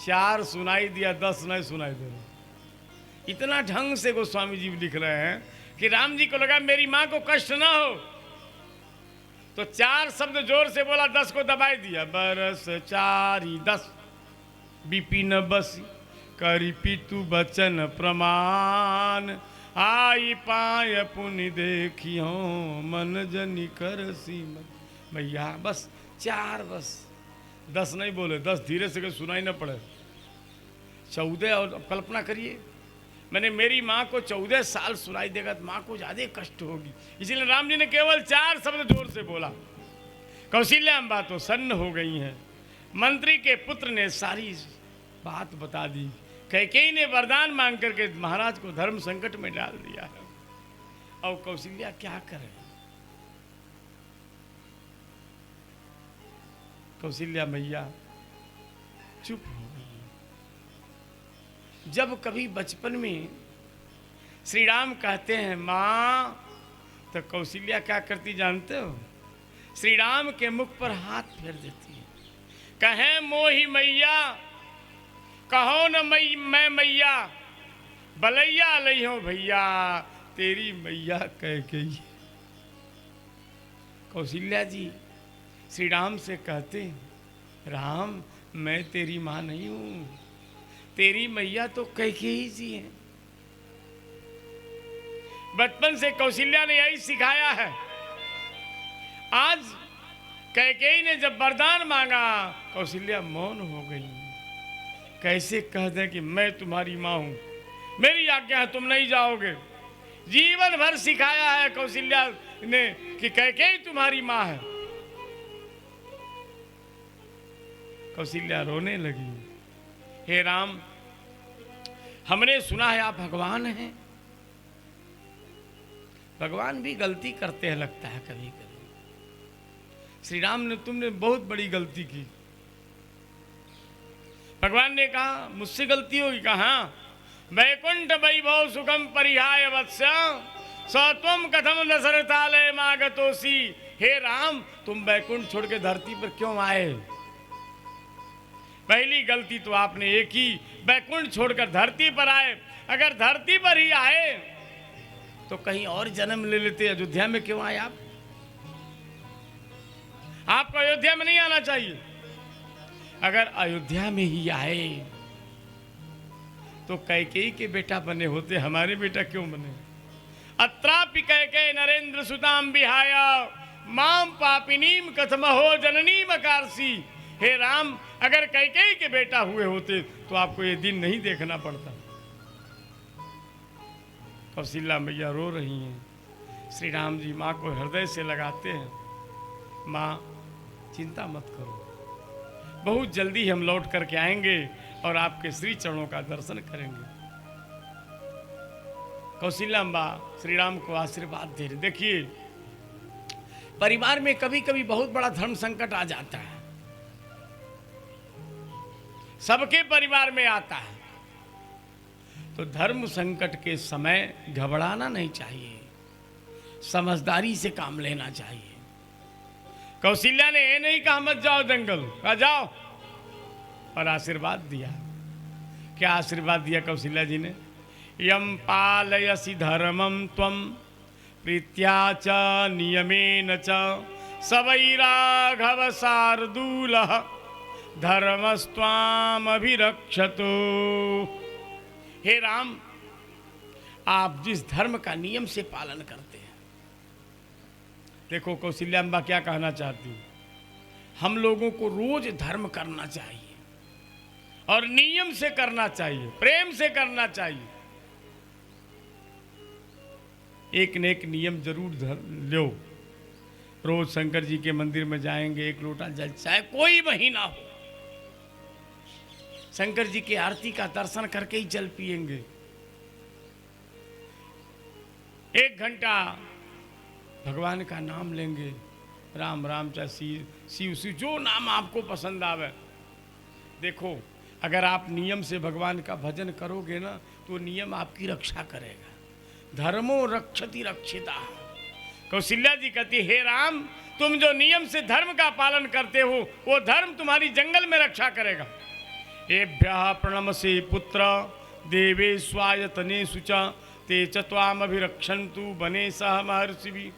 4 सुनाई दिया, 10 नहीं सुनाई दे रहा। इतना ढंग से गोस्वामी जी लिख रहे हैं कि राम जी को लगा मेरी माँ को कष्ट ना हो, तो 4 शब्द जोर से बोला, 10 को दबाई दिया। बरस 4 10 विपिन बसी करी पितु बचन प्रमाण, आई पाय पुनि देखी हो मन जनी कर सीमन। भैया बस 4, बस 10 नहीं बोले, 10 धीरे से सुनाई ना पड़े। 14 और कल्पना करिए, मैंने मेरी माँ को 14 साल सुनाई देगा तो माँ को ज़्यादा कष्ट होगी। इसलिए राम जी ने केवल 4 शब्द जोर से बोला। कौशल्या अम्बा तो सन्न हो गई हैं। मंत्री के पुत्र ने सारी बात बता दी। कैकेयी ने वरदान मांग करके महाराज को धर्म संकट में डाल दिया है। और कौशल्या क्या करे? कौशल्या मैया चुप हो गई। जब कभी बचपन में श्री राम कहते हैं माँ, तो कौशल्या क्या करती जानते हो? श्री राम के मुख पर हाथ फेर देती है। कहें मोहि मैया, कहो न मैं मैया, बलैया लइहो भैया, तेरी मैया कैकेयी। कौशल्या जी श्री राम से कहते हैं, राम मैं तेरी माँ नहीं हूँ, तेरी मैया तो कैकेयी जी है। बचपन से कौशल्या ने यही सिखाया है। आज कैकेयी ने जब वरदान मांगा, कौशल्या मौन हो गई। कैसे कह दें कि मैं तुम्हारी माँ हूं, मेरी आज्ञा है तुम नहीं जाओगे। जीवन भर सिखाया है कौशल्या ने कि कैकेयी तुम्हारी माँ है। कौशल्या रोने लगी। हे राम, हमने सुना है आप भगवान हैं। भगवान भी गलती करते हैं लगता है कभी कभी। श्री राम ने तुमने बहुत बड़ी गलती की। भगवान ने कहा मुझसे गलती होगी? कहा वैकुंठ वैभव सुखम परिहाय वत्स स्वत्वम कथम दशरथालय मागतोसी। हे राम, तुम वैकुंठ छोड़ के धरती पर क्यों आए? पहली गलती तो आपने एक ही, वैकुंठ छोड़कर धरती पर आए। अगर धरती पर ही आए तो कहीं और जन्म ले लेते। अयोध्या में क्यों आए आप? आपको अयोध्या में नहीं आना चाहिए। अगर अयोध्या में ही आए तो कैकेयी के बेटा बने होते, हमारे बेटा क्यों बने? अत्रापि कैकेयी नरेंद्र सुताम विहाय माम पापिनीम कथमहो जननीम अकारसी। हे राम, अगर कैकेयी के बेटा हुए होते तो आपको ये दिन नहीं देखना पड़ता। कौशल्या मैया रो रही हैं। श्री राम जी माँ को हृदय से लगाते हैं। माँ चिंता मत करो, बहुत जल्दी हम लौट करके आएंगे और आपके श्री चरणों का दर्शन करेंगे। कौशल्या अम्बा श्री राम को आशीर्वाद दे रही। देखिए, परिवार में कभी कभी बहुत बड़ा धर्म संकट आ जाता है, सबके परिवार में आता है। तो धर्म संकट के समय घबराना नहीं चाहिए, समझदारी से काम लेना चाहिए। कौशल्या ने ये नहीं कहा मत जाओ जंगल, कहा जाओ, और आशीर्वाद दिया। क्या आशीर्वाद दिया कौशल्या जी ने? यम पालयसि धर्मं त्वं प्रीत्या च नियमेन च सवैराघव शार्दूलः धर्मस्त्वामभिरक्षतु। हे राम, आप जिस धर्म का नियम से पालन करते हैं, देखो कौशल्याम्बा क्या कहना चाहती हूँ, हम लोगों को रोज धर्म करना चाहिए और नियम से करना चाहिए, प्रेम से करना चाहिए। एक न एक नियम जरूर लो। रोज शंकर जी के मंदिर में जाएंगे, एक लोटा जल, चाहे कोई महीना हो, शंकर जी की आरती का दर्शन करके ही जल पिएंगे। 1 घंटा भगवान का नाम लेंगे, राम राम चाहे शिव शिव, जो नाम आपको पसंद आवे। देखो, अगर आप नियम से भगवान का भजन करोगे ना, तो नियम आपकी रक्षा करेगा। धर्मो रक्षति रक्षिता। कौशल्या जी कहती, हे राम, तुम जो नियम से धर्म का पालन करते हो, वो धर्म तुम्हारी जंगल में रक्षा करेगा। एभ्यः प्रणमसे पुत्र देवे स्वायतनेषु च ते च त्वामभिरक्षन्तु वने सह महर्षिभिः।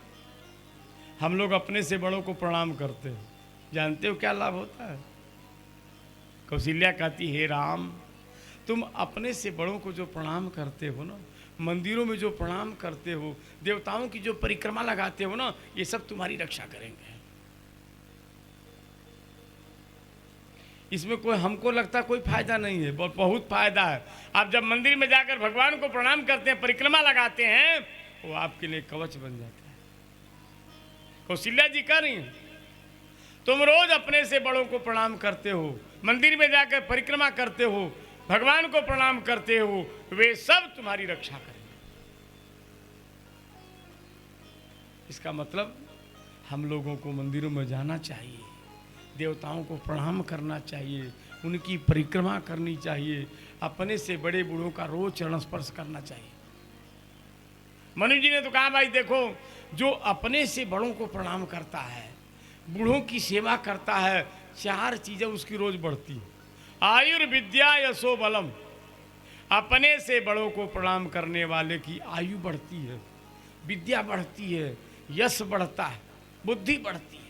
हम लोग अपने से बड़ों को प्रणाम करते हैं, जानते हो क्या लाभ होता है? कौशल्या कहती, हे राम, तुम अपने से बड़ों को जो प्रणाम करते हो ना, मंदिरों में जो प्रणाम करते हो, देवताओं की जो परिक्रमा लगाते हो ना, ये सब तुम्हारी रक्षा करेंगे। इसमें कोई, हमको लगता कोई फायदा नहीं है, बहुत फायदा है। आप जब मंदिर में जाकर भगवान को प्रणाम करते हैं, परिक्रमा लगाते हैं, वो आपके लिए कवच बन जाता है। कौशल्या जी कह रही हैं, तुम रोज अपने से बड़ों को प्रणाम करते हो, मंदिर में जाकर परिक्रमा करते हो, भगवान को प्रणाम करते हो, वे सब तुम्हारी रक्षा करेंगे। इसका मतलब हम लोगों को मंदिरों में जाना चाहिए, देवताओं को प्रणाम करना चाहिए, उनकी परिक्रमा करनी चाहिए, अपने से बड़े बूढ़ों का रोज चरण स्पर्श करना चाहिए। मनु जी ने तो कहा, भाई देखो, जो अपने से बड़ों को प्रणाम करता है, बूढ़ों की सेवा करता है, 4 चीजें उसकी रोज बढ़ती है। आयुर्विद्या यशो बलम। अपने से बड़ों को प्रणाम करने वाले की आयु बढ़ती है, विद्या बढ़ती है, यश बढ़ता है, बुद्धि बढ़ती है।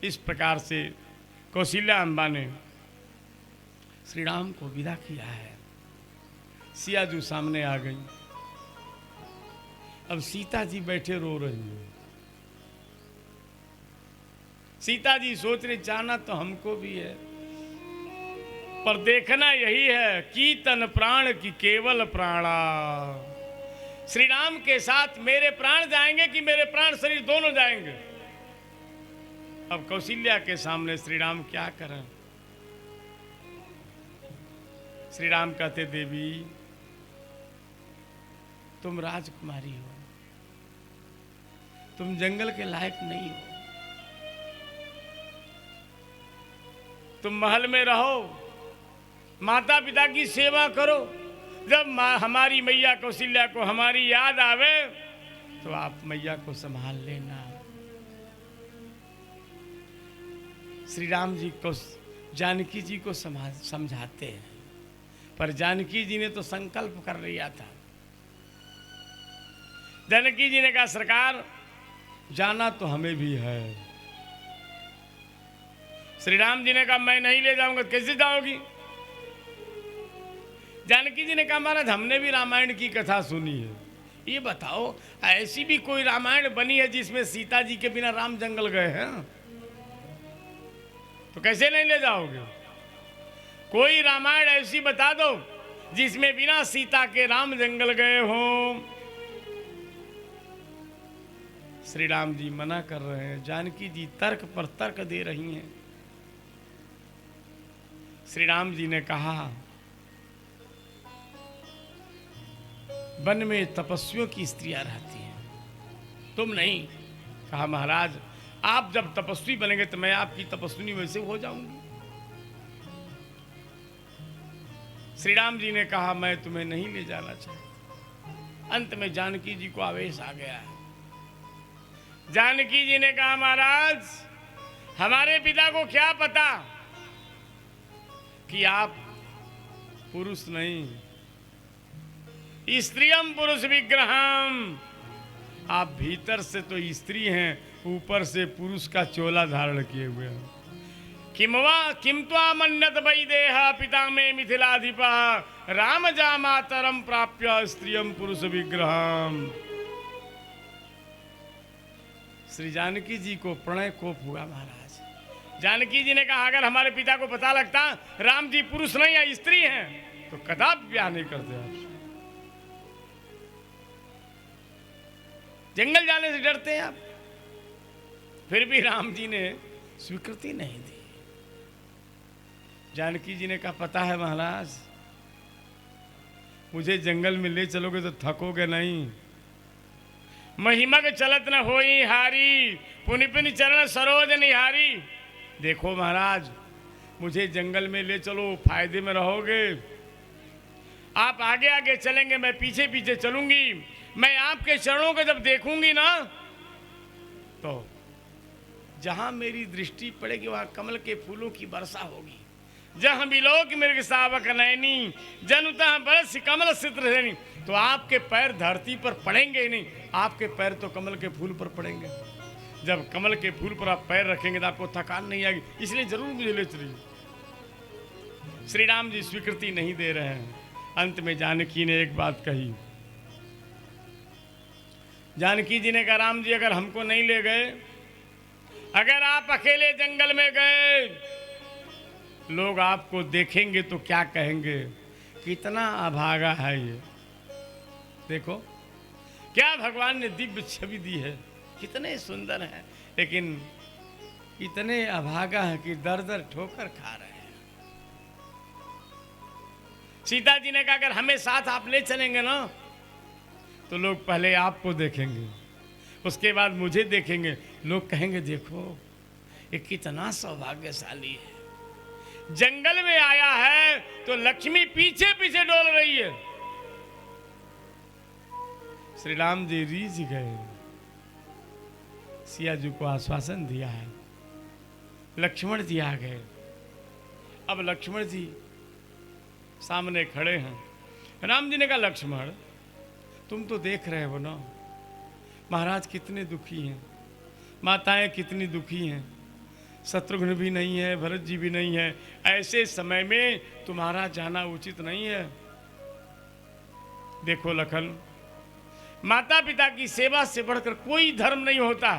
इस प्रकार से कौशल्या ने श्री राम को विदा किया है। सिया जी सामने आ गई। अब सीता जी बैठे रो रही है। सीता जी सोच रही, जाना तो हमको भी है, पर देखना यही है कि तन प्राण की केवल प्राणा। श्री राम के साथ मेरे प्राण जाएंगे कि मेरे प्राण शरीर दोनों जाएंगे। अब कौशल्या के सामने श्री राम क्या करें? श्री राम कहते, देवी तुम राजकुमारी हो, तुम जंगल के लायक नहीं हो, तुम महल में रहो, माता पिता की सेवा करो। जब हमारी मैया कौशल्या को हमारी याद आवे तो आप मैया को संभाल लेना। श्री राम जी को जानकी जी को समझाते हैं, पर जानकी जी ने तो संकल्प कर लिया था। जानकी जी ने कहा, सरकार जाना तो हमें भी है। श्री राम जी ने कहा, मैं नहीं ले जाऊंगा। कैसे जाओगी? जानकी जी ने कहा, महाराज हमने भी रामायण की कथा सुनी है, ये बताओ ऐसी भी कोई रामायण बनी है जिसमें सीता जी के बिना राम जंगल गए हैं? तो कैसे नहीं ले जाओगे? कोई रामायण ऐसी बता दो जिसमें बिना सीता के राम जंगल गए हों। श्री राम जी मना कर रहे हैं, जानकी जी तर्क पर तर्क दे रही हैं। श्री राम जी ने कहा, वन में तपस्वियों की स्त्रियां रहती हैं, तुम नहीं। कहा, महाराज आप जब तपस्वी बनेंगे तो मैं आपकी तपस्विनी वैसे हो जाऊंगी। श्री राम जी ने कहा, मैं तुम्हें नहीं ले जाना चाहता। अंत में जानकी जी को आवेश आ गया है। जानकी जी ने कहा, महाराज हमारे पिता को क्या पता कि आप पुरुष नहीं, स्त्रियम पुरुष विग्रहम। आप भीतर से तो स्त्री हैं, ऊपर से पुरुष का चोला धारण किए हुए हैं। किम त्वामन्यत वैदेहा पिता में मिथिलाधिपा राम जा मातरम प्राप्य स्त्रियम पुरुष विग्रहम। श्री जानकी जी को प्रणय कोप हुआ महाराज। जानकी जी ने कहा अगर हमारे पिता को पता लगता राम जी पुरुष नहीं या स्त्री हैं तो कदापि ब्याह नहीं करते आपसे। जंगल जाने से डरते हैं आप। फिर भी राम जी ने स्वीकृति नहीं दी। जानकी जी ने कहा पता है महाराज, मुझे जंगल में ले चलोगे तो थकोगे नहीं। महिमग चलत न होई हारी, पुनि पुनि चरण सरोज निहारी। देखो महाराज, मुझे जंगल में ले चलो, फायदे में रहोगे। आप आगे आगे चलेंगे, मैं पीछे पीछे चलूंगी। मैं आपके चरणों को जब देखूंगी ना, तो जहां मेरी दृष्टि पड़ेगी वहां कमल के फूलों की वर्षा होगी। जहां बिलोक मृग सावक नैनी, जनुता बरस कमल सित्र। तो आपके पैर धरती पर पड़ेंगे ही नहीं, आपके पैर तो कमल के फूल पर पड़ेंगे। जब कमल के फूल पर आप पैर रखेंगे तो आपको थकान नहीं आएगी। इसलिए जरूर मुझे ले चलिए। श्री राम जी स्वीकृति नहीं दे रहे हैं। अंत में जानकी ने एक बात कही। जानकी जी ने कहा राम जी अगर हमको नहीं ले गए, अगर आप अकेले जंगल में गए, लोग आपको देखेंगे तो क्या कहेंगे, कितना अभागा है ये। देखो क्या भगवान ने दिव्य छवि दी है, कितने सुंदर हैं, लेकिन इतने अभागा हैं कि दर दर ठोकर खा रहे हैं। सीता जी ने कहा अगर हमें साथ आप ले चलेंगे ना, तो लोग पहले आपको देखेंगे, उसके बाद मुझे देखेंगे। लोग कहेंगे देखो ये कितना सौभाग्यशाली है, जंगल में आया है तो लक्ष्मी पीछे पीछे डोल रही है। श्री राम जी रीझ गए, सिया जी को आश्वासन दिया है। लक्ष्मण जी आ गए। अब लक्ष्मण जी सामने खड़े हैं। राम जी ने कहा लक्ष्मण तुम तो देख रहे हो ना, महाराज कितने दुखी हैं, माताएं कितनी दुखी हैं, शत्रुघ्न भी नहीं है, भरत जी भी नहीं है। ऐसे समय में तुम्हारा जाना उचित नहीं है। देखो लखन, माता पिता की सेवा से बढ़कर कोई धर्म नहीं होता।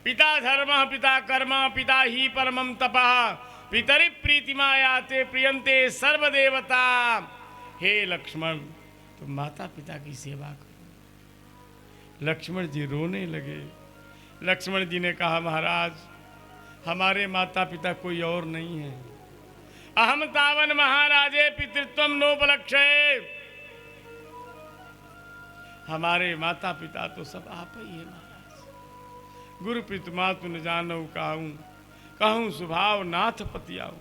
पिता धर्म पिता कर्म पिता ही परमम तपः पितरि प्रीतिमा याते प्रियंते सर्वदेवता। हे लक्ष्मण तुम माता पिता की सेवा करो। लक्ष्मण जी रोने लगे। लक्ष्मण जी ने कहा महाराज हमारे माता पिता कोई और नहीं है। अहम तावन महाराजे पितृत्वम नोपलक्ष्ये। हमारे माता पिता तो सब आप ही है महाराज। गुरु पितु मातु न जानऊ कहूँ, कहूँ स्वभाव नाथ पतियाऊ।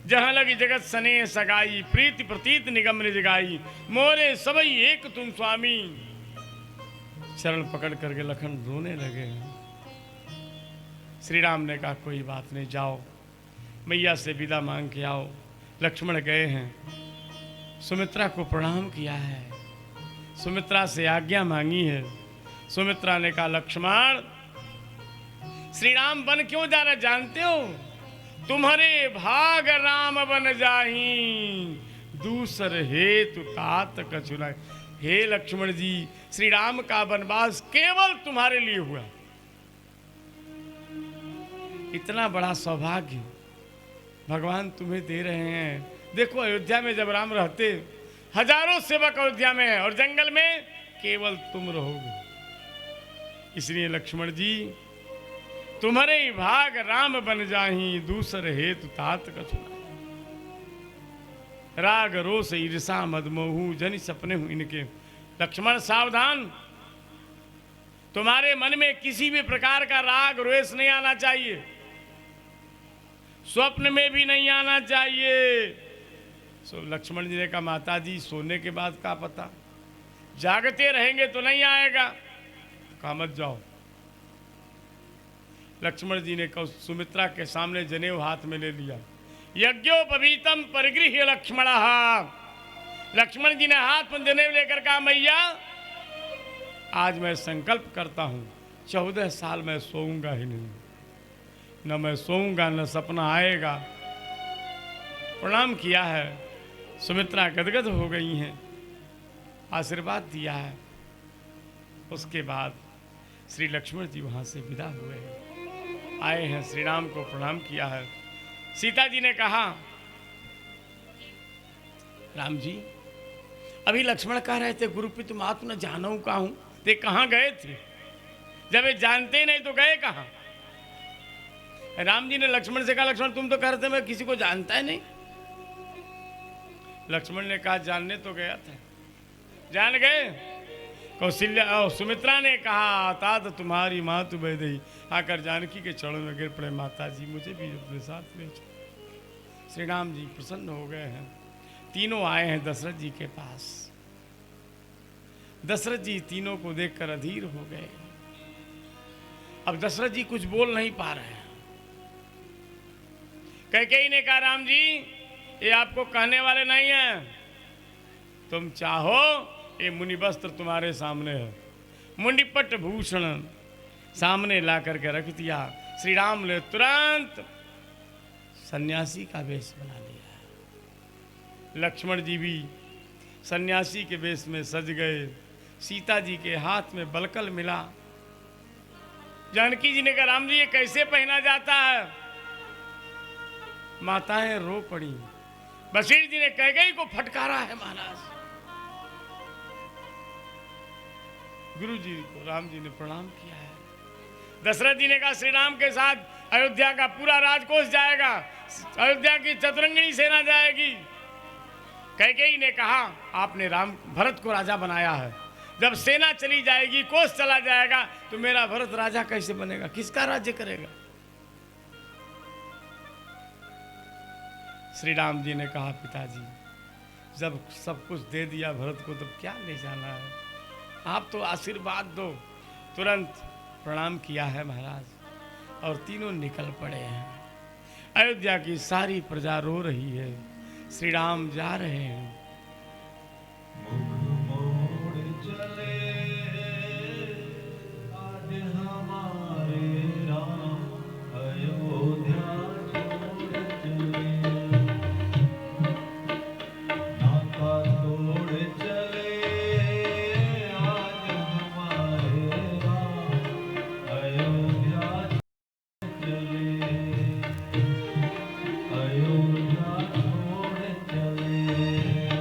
जहाँ लगी जगत सने सगाई, प्रीति प्रतीत निगम निज गाई। मोरे सबई एक तुम स्वामी। चरण पकड़ करके लखन रोने लगे। श्री राम ने कहा कोई बात नहीं, जाओ मैया से विदा मांग के आओ। लक्ष्मण गए हैं, सुमित्रा को प्रणाम किया है, सुमित्रा से आज्ञा मांगी है। सुमित्रा ने कहा लक्ष्मण श्री राम बन क्यों जा रहे जानते हो? तुम्हारे भाग राम बन जाही, दूसर हेतु तात कछुना। हे लक्ष्मण जी, श्री राम का वनवास केवल तुम्हारे लिए हुआ। इतना बड़ा सौभाग्य भगवान तुम्हें दे रहे हैं। देखो अयोध्या में जब राम रहते, हजारों सेवक अयोध्या में है और जंगल में केवल तुम रहोगे। इसलिए लक्ष्मण जी तुम्हारे ही भाग राम बन जाही, दूसर हेतु तात कछुना। राग रोष ईर्षा मद मोहू जनि सपने हूं इनके। लक्ष्मण सावधान, तुम्हारे मन में किसी भी प्रकार का राग रोष नहीं आना चाहिए, स्वप्न में भी नहीं आना चाहिए। सो लक्ष्मण जी ने कहा माता जी सोने के बाद का पता, जागते रहेंगे तो नहीं आएगा। कहा मत जाओ। लक्ष्मण जी ने कहा सुमित्रा के सामने जनेऊ हाथ में ले लिया। यज्ञोपवीतम परिगृह्य लक्ष्मण। लक्ष्मण जी ने हाथ में जनेऊ लेकर कहा, मैया आज मैं संकल्प करता हूँ 14 साल मैं सोऊंगा ही नहीं, न मैं सोऊंगा न सपना आएगा। प्रणाम किया है, सुमित्रा गदगद हो गई हैं, आशीर्वाद दिया है। उसके बाद श्री लक्ष्मण जी वहाँ से विदा हुए, आए हैं, श्री राम को प्रणाम किया है। सीता जी ने कहा, राम जी अभी लक्ष्मण कह रहे थे गुरुपित मातु न जानऊ का हूं, ते कहाँ गए थे? जब ये जानते नहीं तो गए कहाँ? राम जी ने लक्ष्मण से कहा, लक्ष्मण तुम तो कह रहे थे मैं किसी को जानता ही नहीं। लक्ष्मण ने कहा, जानने तो गया था। जान गए? कौशल्या और सुमित्रा ने कहा, तात तुम्हारी मातु वैदेही, आकर जानकी के चरणों में गिर पड़े, माता जी मुझे भी अपने साथ ले चलो। श्री राम जी प्रसन्न हो गए हैं। तीनों आए हैं दशरथ जी के पास। दशरथ जी तीनों को देखकर अधीर हो गए। अब दशरथ जी कुछ बोल नहीं पा रहे हैं। कैकेयी ने कहा, राम जी ये आपको कहने वाले नहीं हैं, तुम चाहो ये मुनि वस्त्र तुम्हारे सामने है। मुंडिपट भूषण सामने ला करके रख दिया। श्री राम ने तुरंत सन्यासी का वेश बना लिया। लक्ष्मण जी भी सन्यासी के वेश में सज गए। सीता जी के हाथ में बलकल मिला। जानकी जी ने कहा, राम जी ये कैसे पहना जाता है? माताएं रो पड़ी। बशीर जी ने कैकेयी को फटकारा है महाराज। गुरु जी को राम जी ने प्रणाम किया है। दशरथ जी ने कहा, श्री राम के साथ अयोध्या का पूरा राजकोष जाएगा, अयोध्या की चतुरंगिणी सेना जाएगी। कैकेयी ने कहा, आपने राम भरत को राजा बनाया है, जब सेना चली जाएगी, कोष चला जाएगा, तो मेरा भरत राजा कैसे बनेगा? किसका राज्य करेगा? श्री राम जी ने कहा, पिताजी जब सब कुछ दे दिया भरत को, तब क्या ले जाना है? आप तो आशीर्वाद दो। तुरंत प्रणाम किया है महाराज, और तीनों निकल पड़े हैं। अयोध्या की सारी प्रजा रो रही है। श्री राम जा रहे हैं।
मुख मोड़ चले आज हमारे राम, अयोध्या छोड़ चले। नाका तोड़ चले आज हमारे राम, अयोध्या चले। अयोध्या छोड़ चले।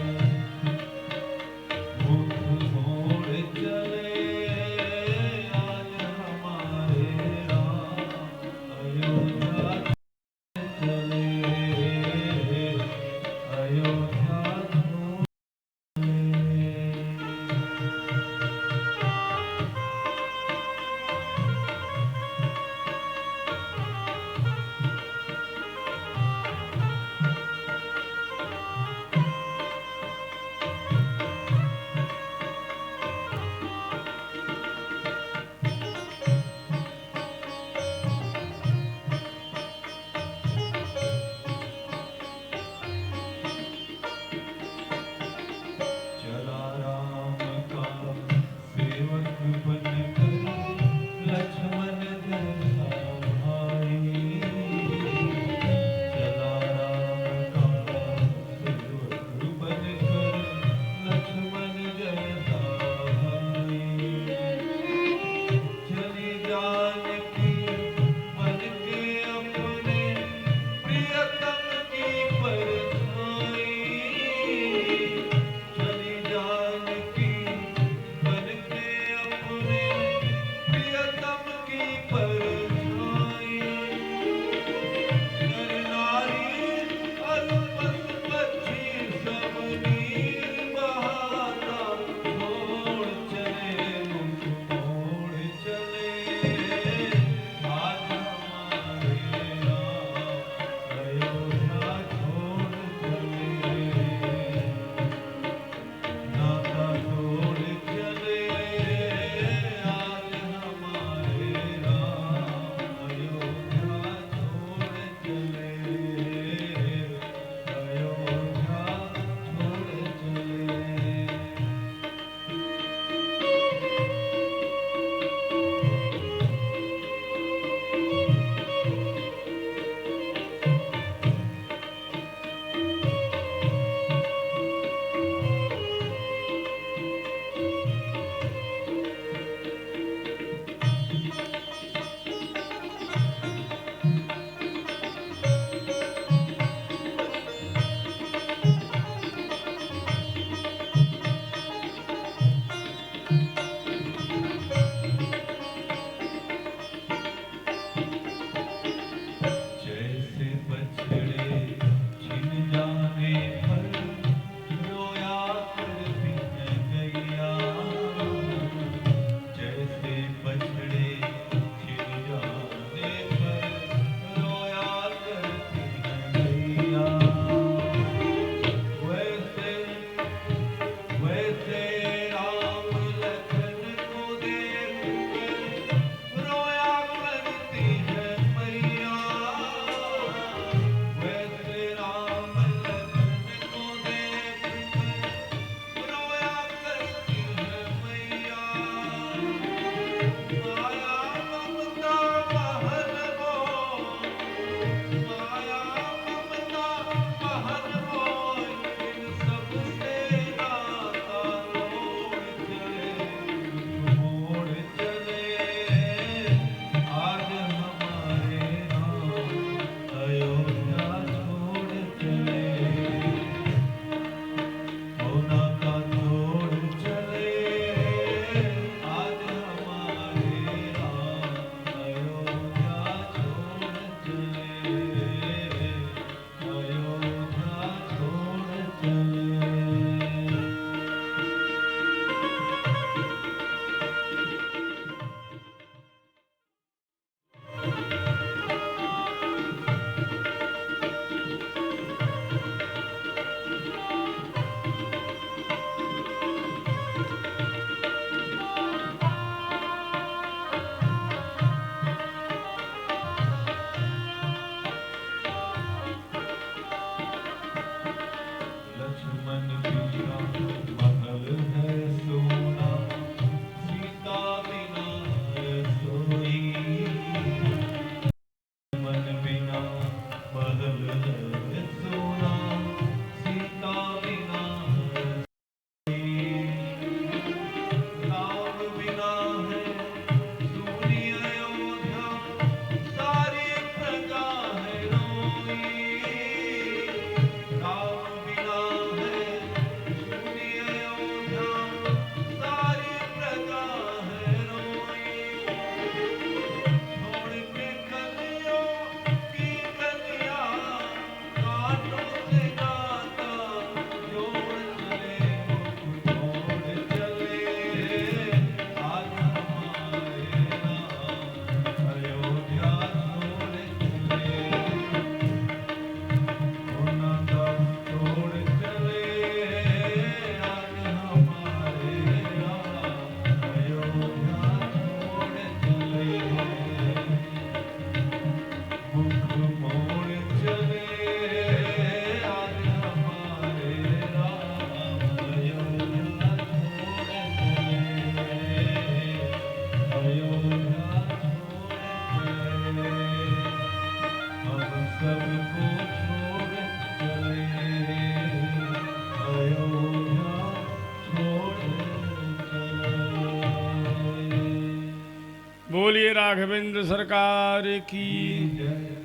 बोलिए राघवेंद्र सरकार की।
जय।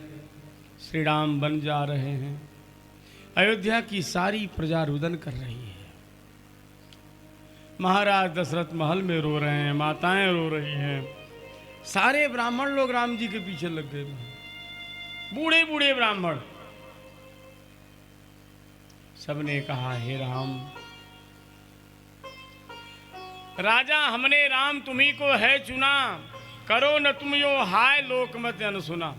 श्री राम बन जा रहे हैं। अयोध्या की सारी प्रजा रुदन कर रही है। महाराज दशरथ महल में रो रहे हैं, माताएं रो रही हैं, सारे ब्राह्मण लोग राम जी के पीछे लग गए, बूढ़े बूढ़े ब्राह्मण। सबने कहा, हे राम, राजा हमने राम तुम्ही को है चुना, करो न तुम यो हाय लोकमत अनसुना।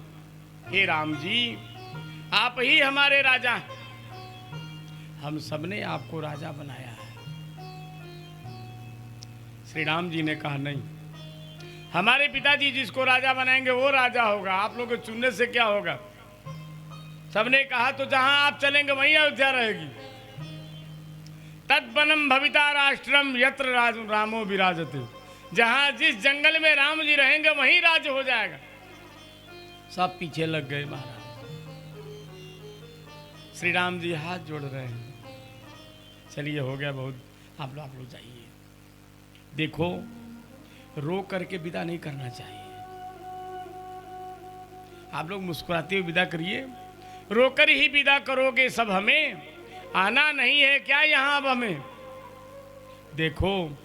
हे राम जी, आप ही हमारे राजा हैं, हम सबने आपको राजा बनाया है। श्री राम जी ने कहा, नहीं, हमारे पिताजी जिसको राजा बनाएंगे वो राजा होगा, आप लोग के चुनने से क्या होगा। सबने कहा, तो जहां आप चलेंगे वहीं अयोध्या रहेगी। तद्वनम भविता राष्ट्रम यत्र रामो विराजते, जहां जिस जंगल में राम जी रहेंगे वहीं राज्य हो जाएगा। सब पीछे लग गए महाराज। श्री राम जी हाथ जोड़ रहे हैं, चलिए हो गया बहुत, आप लोग जाइए। देखो, रो करके विदा नहीं करना चाहिए। आप लोग मुस्कुराते हुए विदा करिए, रोकर ही विदा करोगे सब हमें, आना नहीं है क्या यहाँ अब हमें। देखो,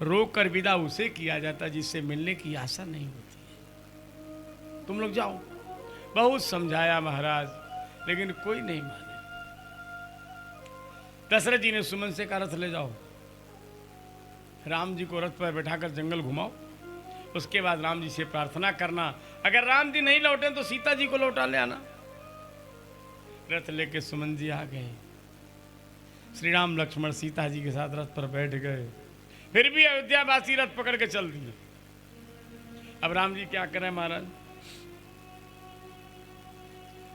रोकर विदा उसे किया जाता जिससे मिलने की आशा नहीं होती है। तुम लोग जाओ। बहुत समझाया महाराज, लेकिन कोई नहीं माने। दशरथ जी ने सुमन से कहा, रथ ले जाओ, राम जी को रथ पर बैठाकर जंगल घुमाओ, उसके बाद राम जी से प्रार्थना करना, अगर राम जी नहीं लौटे तो सीता जी को लौटा ले आना। रथ लेके सुमन जी आ गए। श्री राम लक्ष्मण सीता जी के साथ रथ पर बैठ गए। फिर भी अयोध्यावासी रथ पकड़ के चल दिए। अब राम जी क्या करें महाराज,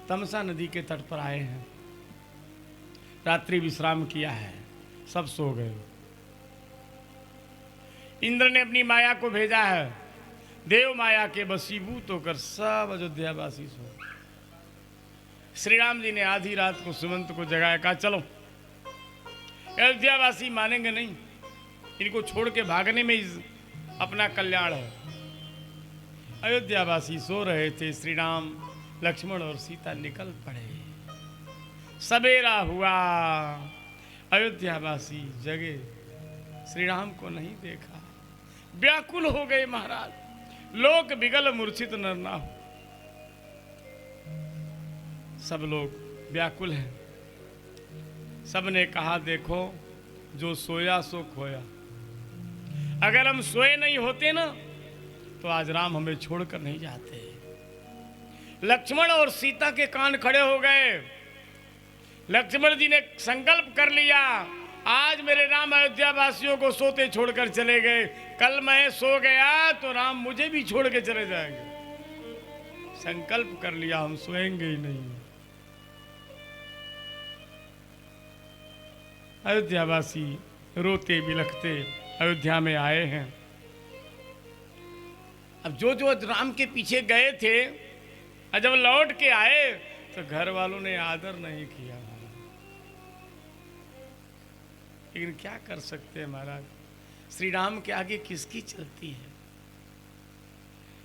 तमसा नदी के तट पर आए हैं, रात्रि विश्राम किया है, सब सो गए। इंद्र ने अपनी माया को भेजा है, देव माया के वशीभूत होकर सब अयोध्यावासी सो। श्री राम जी ने आधी रात को सुमंत को जगाया, कहा चलो, अयोध्यावासी मानेंगे नहीं, इनको छोड़ के भागने में अपना कल्याण है। अयोध्यावासी सो रहे थे, श्री राम लक्ष्मण और सीता निकल पड़े। सवेरा हुआ, अयोध्यावासी जगे, श्री राम को नहीं देखा, व्याकुल हो गए महाराज। लोक बिगल मूर्छित नर ना हो, सब लोग व्याकुल हैं। सबने कहा, देखो, जो सोया सो खोया। अगर हम सोए नहीं होते ना तो आज राम हमें छोड़कर नहीं जाते। लक्ष्मण और सीता के कान खड़े हो गए। लक्ष्मण जी ने संकल्प कर लिया, आज मेरे राम अयोध्या वासियों को सोते छोड़कर चले गए, कल मैं सो गया तो राम मुझे भी छोड़ के चले जाएंगे। संकल्प कर लिया, हम सोएंगे ही नहीं। अयोध्यावासी रोते बिलखते अयोध्या में आए हैं। अब जो जो राम के पीछे गए थे, और जब लौट के आए तो घर वालों ने आदर नहीं किया। लेकिन क्या कर सकते हैं महाराज, श्री राम के आगे किसकी चलती है।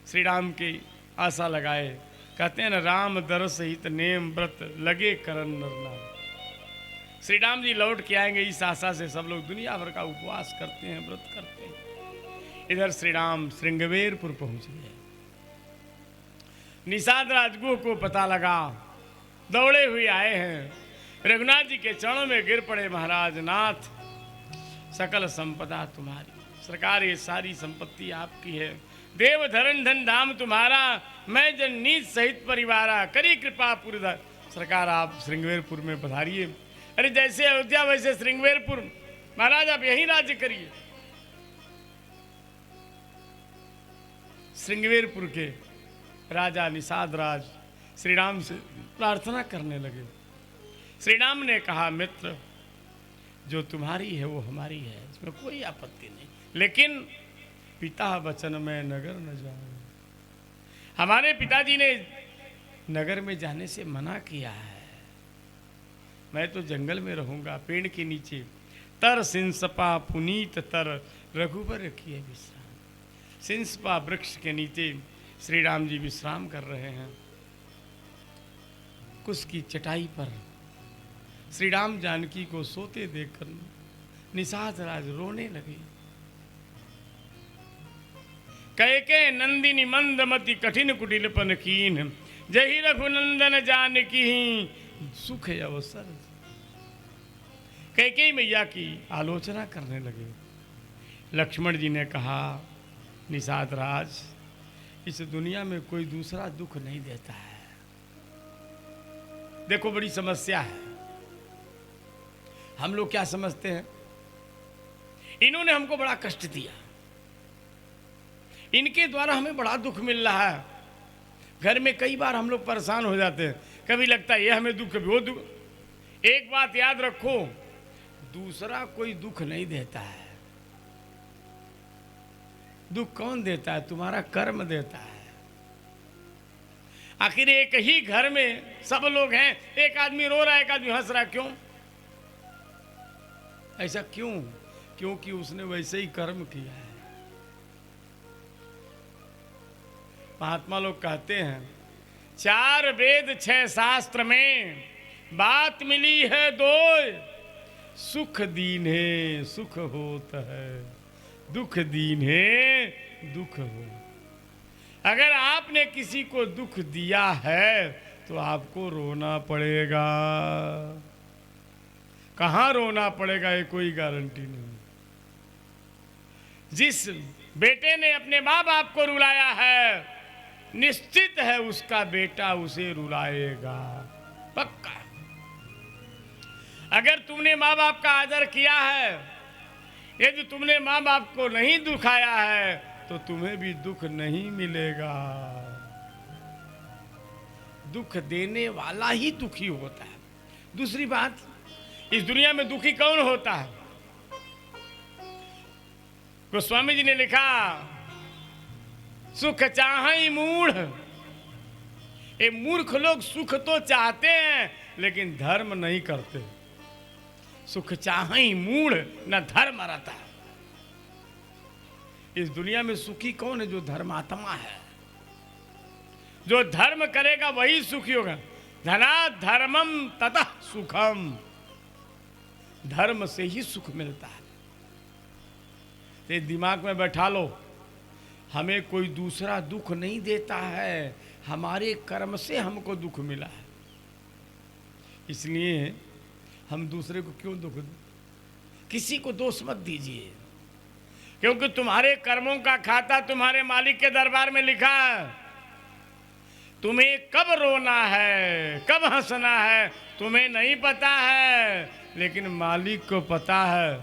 श्री राम की आशा लगाए, कहते हैं ना, राम दरस हित नेम व्रत लगे करन नर नाम। श्री राम जी लौट के आएंगे, इस आशा से सब लोग दुनिया भर का उपवास करते हैं, व्रत करते हैं। इधर श्री राम श्रृंगवेरपुर पहुंच गए। निषाद राजगुह को पता लगा, दौड़े हुए आए हैं, रघुनाथ जी के चरणों में गिर पड़े। महाराज नाथ, सकल संपदा तुम्हारी, सरकार ये सारी संपत्ति आपकी है, देव धरण धन धाम तुम्हारा, मैं जन नीच सहित परिवारा, करी कृपा पुरधर। सरकार आप श्रृंगवेरपुर में पधारिए। अरे जैसे अयोध्या वैसे श्रृंगवेरपुर, महाराज आप यहीं राज्य करिए। श्रृंगवेरपुर के राजा निषाद राज श्री राम से प्रार्थना करने लगे। श्री राम ने कहा, मित्र, जो तुम्हारी है वो हमारी है, इसमें कोई आपत्ति नहीं, लेकिन पिता वचन में नगर न जाऊं। हमारे पिताजी ने नगर में जाने से मना किया है। मैं तो जंगल में रहूंगा, पेड़ के नीचे, तर सिंसपा पुनीत तर रघुबर किए विश्राम। सिंसपा वृक्ष के नीचे श्री राम जी विश्राम कर रहे हैं। कुश की चटाई पर श्री राम जानकी को सोते देखकर निषाद राज रोने लगे। कैके नंदिनी मंदमति कठिन कुटिलपन कीन, जही रघुनंदन जानकी सुख अवसर। कैकेयी मैया की आलोचना करने लगे। लक्ष्मण जी ने कहा, निषाद राज, इस दुनिया में कोई दूसरा दुख नहीं देता है। देखो बड़ी समस्या है। हम लोग क्या समझते हैं, इन्होंने हमको बड़ा कष्ट दिया, इनके द्वारा हमें बड़ा दुख मिल रहा है। घर में कई बार हम लोग परेशान हो जाते हैं, कभी लगता है ये हमें दुख, कभी वो दुख। एक बात याद रखो, दूसरा कोई दुख नहीं देता है। दुख कौन देता है? तुम्हारा कर्म देता है। आखिर एक ही घर में सब लोग हैं, एक आदमी रो रहा है, एक आदमी हंस रहा है, क्यों? ऐसा क्यों? क्योंकि उसने वैसे ही कर्म किया है। महात्मा लोग कहते हैं, 4 वेद 6 शास्त्र में बात मिली है दो, सुख दीन्हे सुख होता है, दुख दीन्हे दुख हो। अगर आपने किसी को दुख दिया है तो आपको रोना पड़ेगा। कहाँ रोना पड़ेगा ये कोई गारंटी नहीं। जिस बेटे ने अपने माँ बाप को रुलाया है, निश्चित है उसका बेटा उसे रुलाएगा, पक्का। अगर तुमने माँ बाप का आदर किया है, यदि तुमने माँ बाप को नहीं दुखाया है, तो तुम्हें भी दुख नहीं मिलेगा। दुख देने वाला ही दुखी होता है। दूसरी बात, इस दुनिया में दुखी कौन होता है? गोस्वामी जी ने लिखा, सुख चाहे मूढ़। ये मूर्ख लोग सुख तो चाहते हैं लेकिन धर्म नहीं करते। सुख चाहे मूढ़, न धर्म रहता है। इस दुनिया में सुखी कौन है? जो धर्मात्मा है। जो धर्म करेगा वही सुखी होगा। धना धर्मम ततः सुखम। धर्म से ही सुख मिलता है। ये दिमाग में बैठा लो, हमें कोई दूसरा दुख नहीं देता है, हमारे कर्म से हमको दुख मिला है। इसलिए हम दूसरे को क्यों दुख दें? किसी को दोष मत दीजिए, क्योंकि तुम्हारे कर्मों का खाता तुम्हारे मालिक के दरबार में लिखा है। तुम्हें कब रोना है, कब हंसना है, तुम्हें नहीं पता है, लेकिन मालिक को पता है।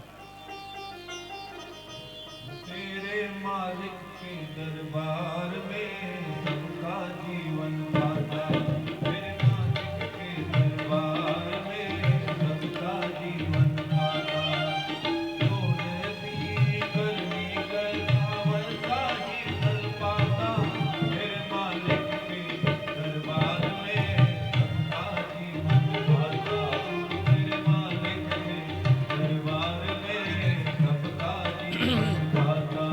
तेरे मालिक के दरबार में सबका जीवन खाता। तेरे मालिक के दरबार में सबका जीवन खाता। सोने भी गर्मी कर सावन का ही फल पाता। तेरे मालिक के दरबार में सबका जीवन खाता। तेरे मालिक के दरबार में सबका जीवन खाता।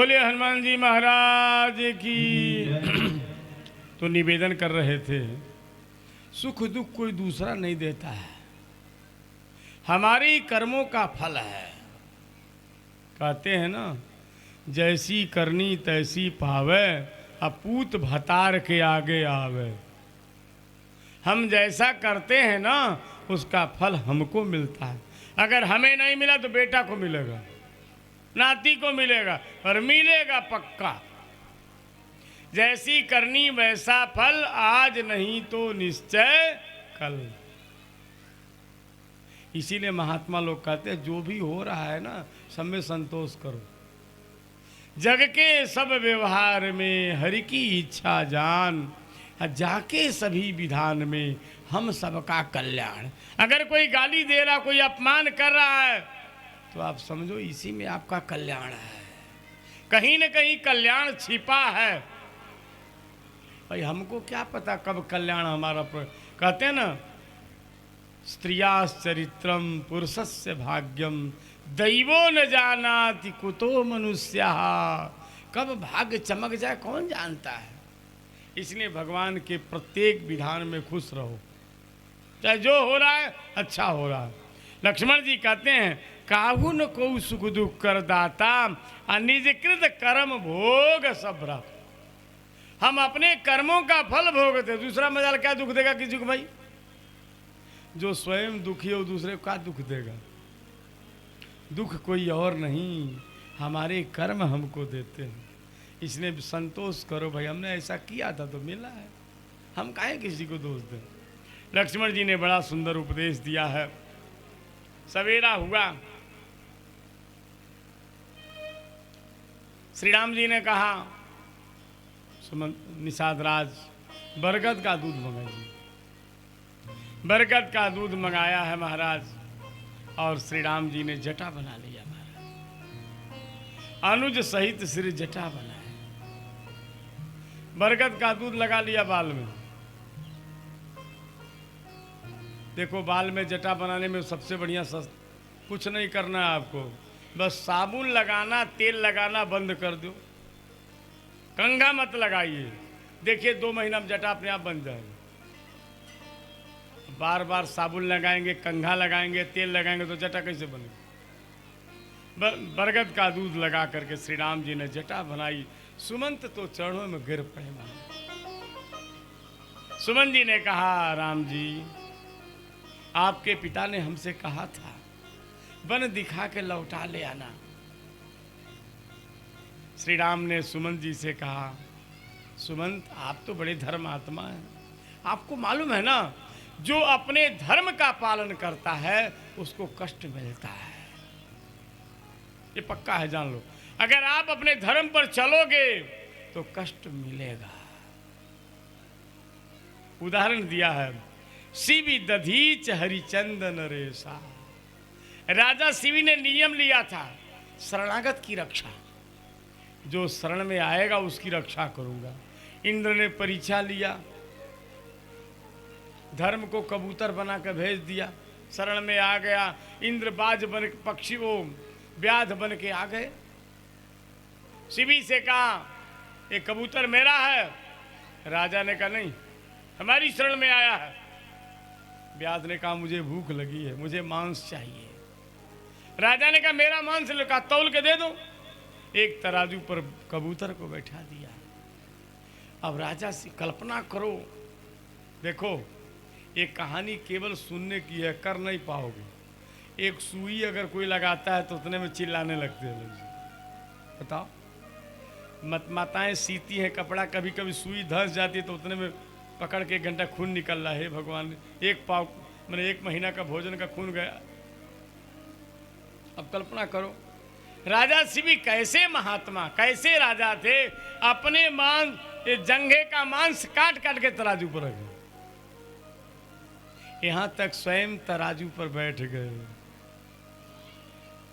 बोले हनुमान जी महाराज की। तो निवेदन कर रहे थे, सुख दुख कोई दूसरा नहीं देता है, हमारे कर्मों का फल है। कहते हैं ना, जैसी करनी तैसी पावे, अपूत भतार के आगे आवे। हम जैसा करते हैं ना, उसका फल हमको मिलता है। अगर हमें नहीं मिला तो बेटा को मिलेगा, नाती को मिलेगा, और मिलेगा पक्का। जैसी करनी वैसा फल, आज नहीं तो निश्चय कल। इसीलिए महात्मा लोग कहते हैं, जो भी हो रहा है ना, सब में संतोष करो। जग के सब व्यवहार में हरि की इच्छा जान, जाके सभी विधान में हम सबका कल्याण। अगर कोई गाली दे रहा, कोई अपमान कर रहा है, तो आप समझो इसी में आपका कल्याण है। कहीं न कहीं कल्याण छिपा है। भाई हमको क्या पता कब कल्याण हमारा कहते हैं ना, स्त्रियाश्चरित्रम पुरुषस्य भाग्यम, दैवो न जानाति कुतो मनुष्यः। कब भाग्य चमक जाए कौन जानता है। इसलिए भगवान के प्रत्येक विधान में खुश रहो, चाहे जो हो रहा है अच्छा हो रहा है। लक्ष्मण जी कहते हैं, काहू न को सुख दुख कर दाता, अनिजकृत कर्म भोग सब रख। हम अपने कर्मों का फल भोगते, दूसरा मजाल क्या दुख देगा किसी को। भाई जो स्वयं दुखी हो दूसरे को क्या दुख देगा। दुख कोई और नहीं, हमारे कर्म हमको देते हैं। इसने संतोष करो भाई, हमने ऐसा किया था तो मिला है, हम काहे किसी को दोष दें। लक्ष्मण जी ने बड़ा सुंदर उपदेश दिया है। सवेरा हुआ, श्री राम जी ने कहा, निषाद राज बरगद का दूध मंगाइए। बरगद का दूध मंगाया है महाराज, और श्री राम जी ने जटा बना लिया महाराज, अनुज सहित सिर जटा बनाए। बरगद का दूध लगा लिया बाल में। देखो बाल में जटा बनाने में सबसे बढ़िया कुछ नहीं करना है आपको, बस साबुन लगाना, तेल लगाना बंद कर दो, कंघा मत लगाइए। देखिए 2 महीना में जटा अपने आप बन जाएगा। बार बार साबुन लगाएंगे, कंघा लगाएंगे, तेल लगाएंगे तो जटा कैसे बनेगा। बरगद का दूध लगा करके श्री राम जी ने जटा बनाई। सुमंत तो चरणों में गिर पड़े। सुमन जी ने कहा, राम जी आपके पिता ने हमसे कहा था वन दिखा के लौटा ले आना। श्री राम ने सुमन जी से कहा, सुमंत आप तो बड़े धर्मात्मा हैं, आपको मालूम है ना, जो अपने धर्म का पालन करता है उसको कष्ट मिलता है। ये पक्का है, जान लो। अगर आप अपने धर्म पर चलोगे तो कष्ट मिलेगा। उदाहरण दिया है, शिवी दधीच हरिचंदन रेसा। राजा शिवी ने नियम लिया था शरणागत की रक्षा, जो शरण में आएगा उसकी रक्षा करूंगा। इंद्र ने परीक्षा लिया, धर्म को कबूतर बना कर भेज दिया, शरण में आ गया। इंद्र बाज बन पक्षी, वो व्याध बन के आ गए। शिवी से कहा ये कबूतर मेरा है। राजा ने कहा नहीं, हमारी शरण में आया है। व्याध ने कहा मुझे भूख लगी है, मुझे मांस चाहिए। राजा ने कहा मेरा मांस लो, कहा तौल के दे दो। एक तराजू पर कबूतर को बैठा दिया। अब राजा से कल्पना करो, देखो ये कहानी केवल सुनने की है, कर नहीं पाओगे। एक सुई अगर कोई लगाता है तो उतने में चिल्लाने लगते हैं लोग। बताओ, माताएं सीती हैं कपड़ा, कभी कभी सुई धंस जाती है तो उतने में पकड़ के 1 घंटा खून निकल रहा है। भगवान, एक पाव मैंने 1 महीना का भोजन का खून गया। अब कल्पना करो, राजा शिवी कैसे महात्मा, कैसे राजा थे, अपने मांस, ये जंघे का मांस काट काट के तराजू पर रख गए। यहां तक स्वयं तराजू पर बैठ गए।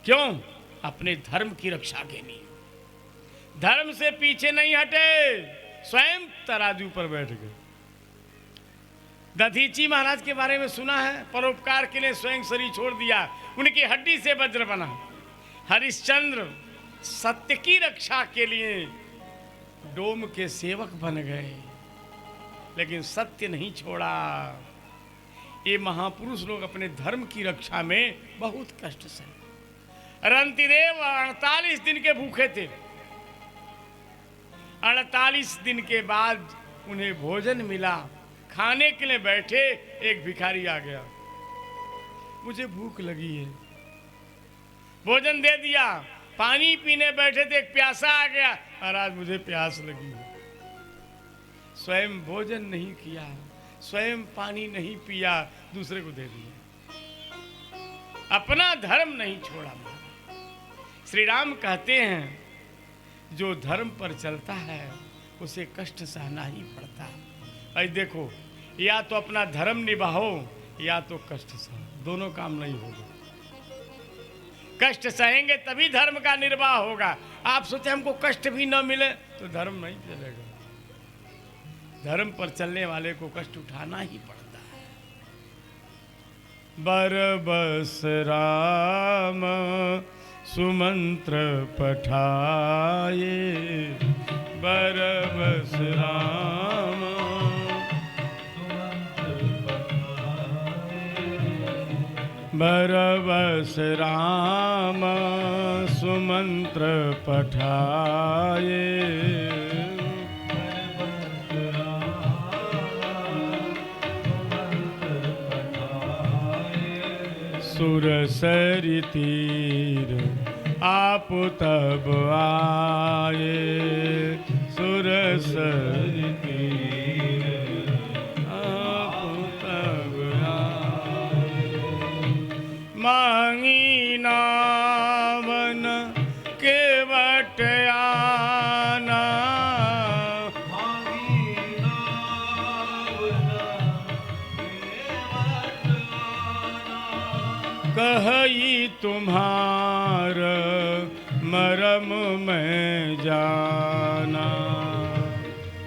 क्यों? अपने धर्म की रक्षा के लिए। धर्म से पीछे नहीं हटे, स्वयं तराजू पर बैठ गए। दधीची महाराज के बारे में सुना है, परोपकार के लिए स्वयं शरीर छोड़ दिया, उनकी हड्डी से वज्र बना। हरिश्चंद्र सत्य की रक्षा के लिए डोम के सेवक बन गए, लेकिन सत्य नहीं छोड़ा। ये महापुरुष लोग अपने धर्म की रक्षा में बहुत कष्ट सहे। रंतिदेव 48 दिन के भूखे थे। 48 दिन के बाद उन्हें भोजन मिला। खाने के लिए बैठे, एक भिखारी आ गया, मुझे भूख लगी है, भोजन दे दिया। पानी पीने बैठे थे, एक प्यासा आ गया, और आज मुझे प्यास लगी है। स्वयं भोजन नहीं किया, स्वयं पानी नहीं पिया, दूसरे को दे दिया। अपना धर्म नहीं छोड़ा। श्री राम कहते हैं जो धर्म पर चलता है उसे कष्ट सहना ही पड़ता है। भाई देखो, या तो अपना धर्म निभाओ या तो कष्ट सहो, दोनों काम नहीं होगा। कष्ट सहेंगे तभी धर्म का निर्वाह होगा। आप सोचे हमको कष्ट भी न मिले तो धर्म नहीं चलेगा। धर्म पर चलने वाले को कष्ट उठाना ही पड़ता है। बरबस राम सुमंत्र पठाए, बरबस राम बरबस राम सुमंत्र पठाए, सुरसरि तीर आप तब आए, सुरसरि तीर आप तब आए। मांगी नावन केवट आना, कही तुम्हार मरम में जाना,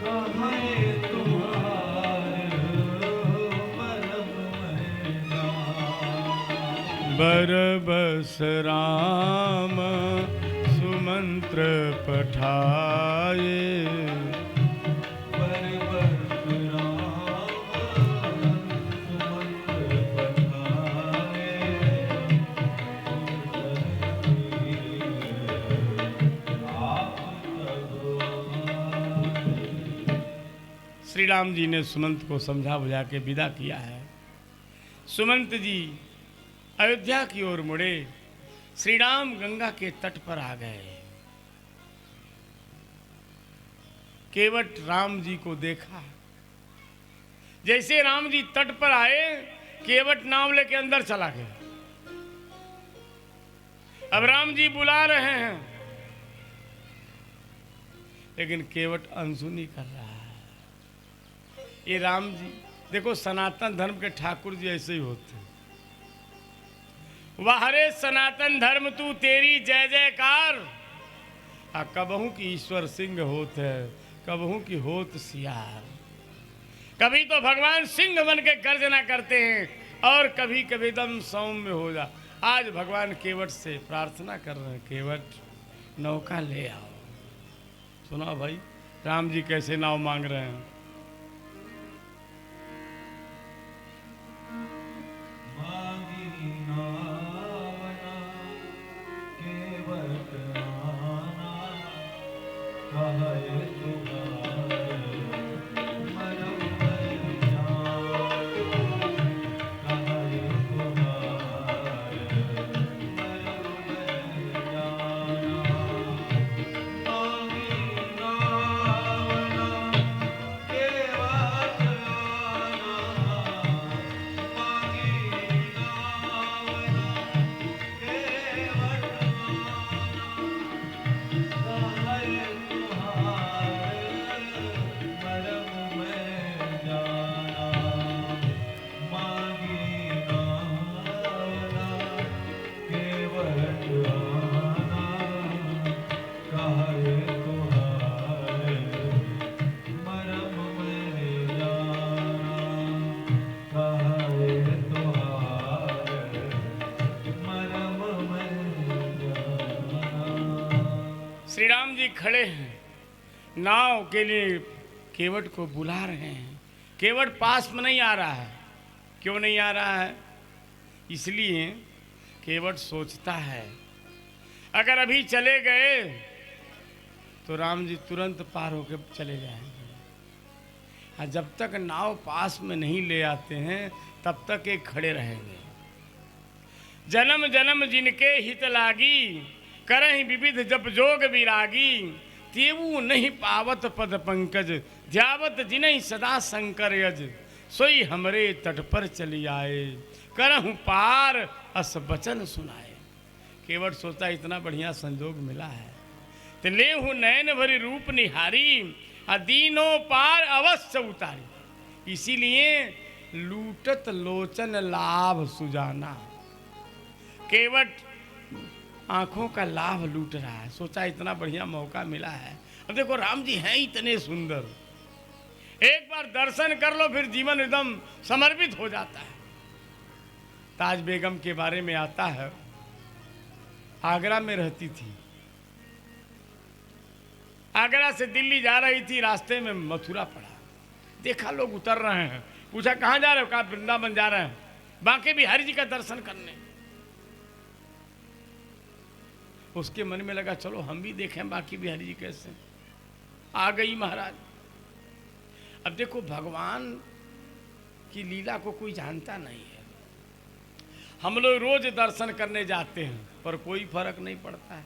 कहे तुम्हार मरम में जाना।
बरबस राम सुमंत्र पठाए, श्री राम जी ने सुमंत को समझा बुझा के विदा किया है। सुमंत जी अयोध्या की ओर मुड़े। श्री राम गंगा के तट पर आ गए। केवट राम जी को देखा। जैसे राम जी तट पर आए, केवट नाव लेके अंदर चला गया। अब राम जी बुला रहे हैं, लेकिन केवट अनसुनी कर रहा है। ये राम जी देखो, सनातन धर्म के ठाकुर जी ऐसे ही होते हैं। वाहरे सनातन धर्म तू तेरी जय जयकार, कबहू की ईश्वर सिंह होत है, कबहू की होत सियार। कभी तो भगवान सिंह बन के गर्जना करते हैं और कभी कभी दम सौम्य हो जा। आज भगवान केवट से प्रार्थना कर रहे हैं, केवट नौका ले आओ। सुना भाई, राम जी कैसे नाव मांग रहे हैं। खड़े हैं, नाव के लिए केवट को बुला रहे हैं। केवट पास में नहीं आ रहा है। क्यों नहीं आ रहा है? इसलिए केवट सोचता है अगर अभी चले गए तो राम जी तुरंत पार होकर चले जाएंगे, और जब तक नाव पास में नहीं ले आते हैं तब तक ये खड़े रहेंगे। जन्म जन्म जिनके हित लागी, करहि विविध जप जोग विरागी, तेऊ नहीं पावत पद पंकज, ध्यावत जिनहि सदा शंकर यज, सोई हमरे तट पर चली आए, करहु पार अस बचन सुनाए। केवट सोचता इतना बढ़िया संजोग मिला है तो लेहु नयन भरी रूप निहारी, अदीनों पार अवश्य उतारी। इसीलिए लूटत लोचन लाभ सुजाना। केवट आंखों का लाभ लूट रहा है। सोचा इतना बढ़िया मौका मिला है, अब देखो राम जी हैं इतने सुंदर, एक बार दर्शन कर लो फिर जीवन एकदम समर्पित हो जाता है। ताज बेगम के बारे में आता है, आगरा में रहती थी। आगरा से दिल्ली जा रही थी, रास्ते में मथुरा पड़ा, देखा लोग उतर रहे हैं, पूछा कहाँ जा रहे हो? कहा वृंदावन जा रहे हैं, बांके बिहारी जी का दर्शन करने। उसके मन में लगा चलो हम भी देखें बांके बिहारी जी कैसे। आ गई महाराज। अब देखो भगवान की लीला को कोई जानता नहीं है। हम लोग रोज दर्शन करने जाते हैं पर कोई फर्क नहीं पड़ता है,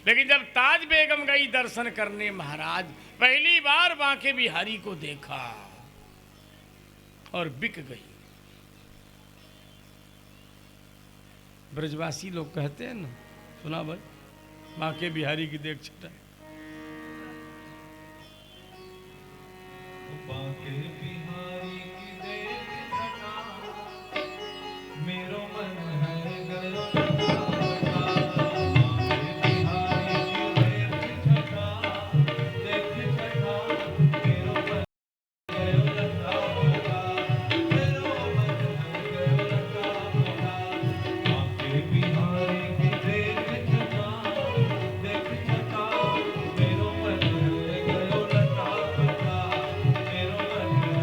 लेकिन जब ताज बेगम गई दर्शन करने महाराज, पहली बार बांके बिहारी को देखा और बिक गई। ब्रजवासी लोग कहते हैं ना, सुना भाई, बांके बिहारी की देख छटा।
बांके बिहारी की देख छटा, मेरो मन है गयो लटा बटा। बांके बिहारी की देख छटा, मेरो मन गयो लटा बटा। मेरो मन है गयो लटा बटा। बांके बिहारी की देख छटा, मेरो मन है गयो लटा बटा। मेरो मन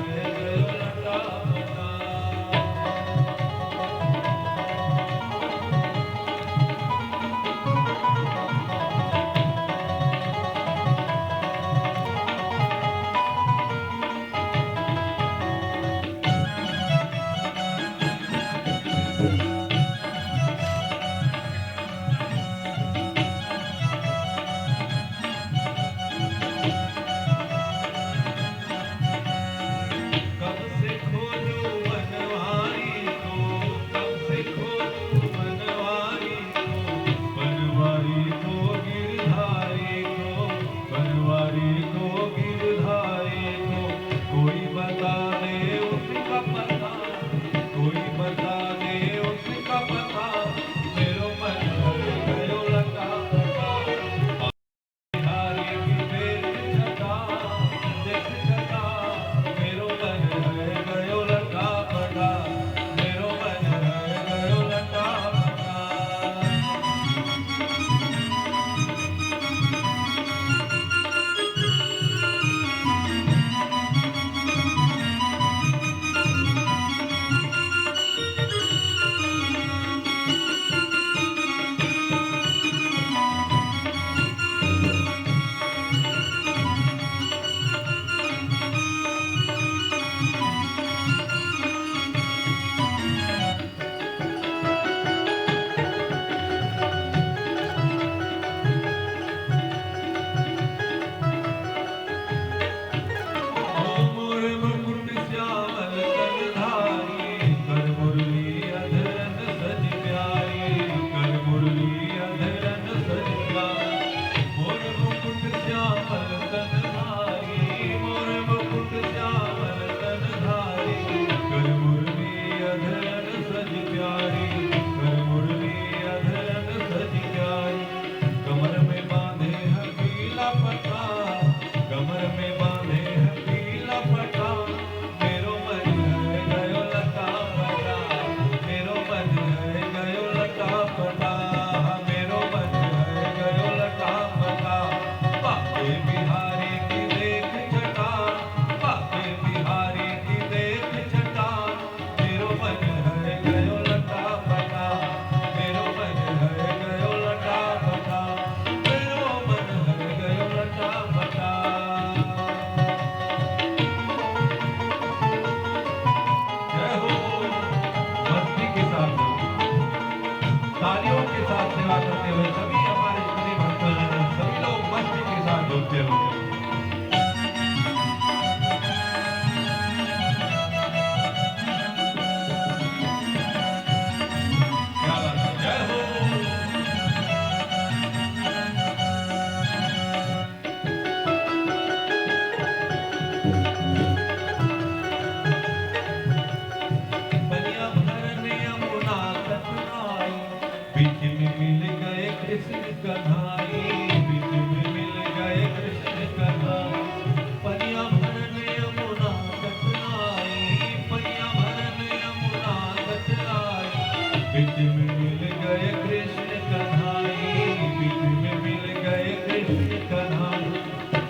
बीच में मिल गए कृष्ण कन्हाई, बीच में मिल गए कृष्ण कन्हाई।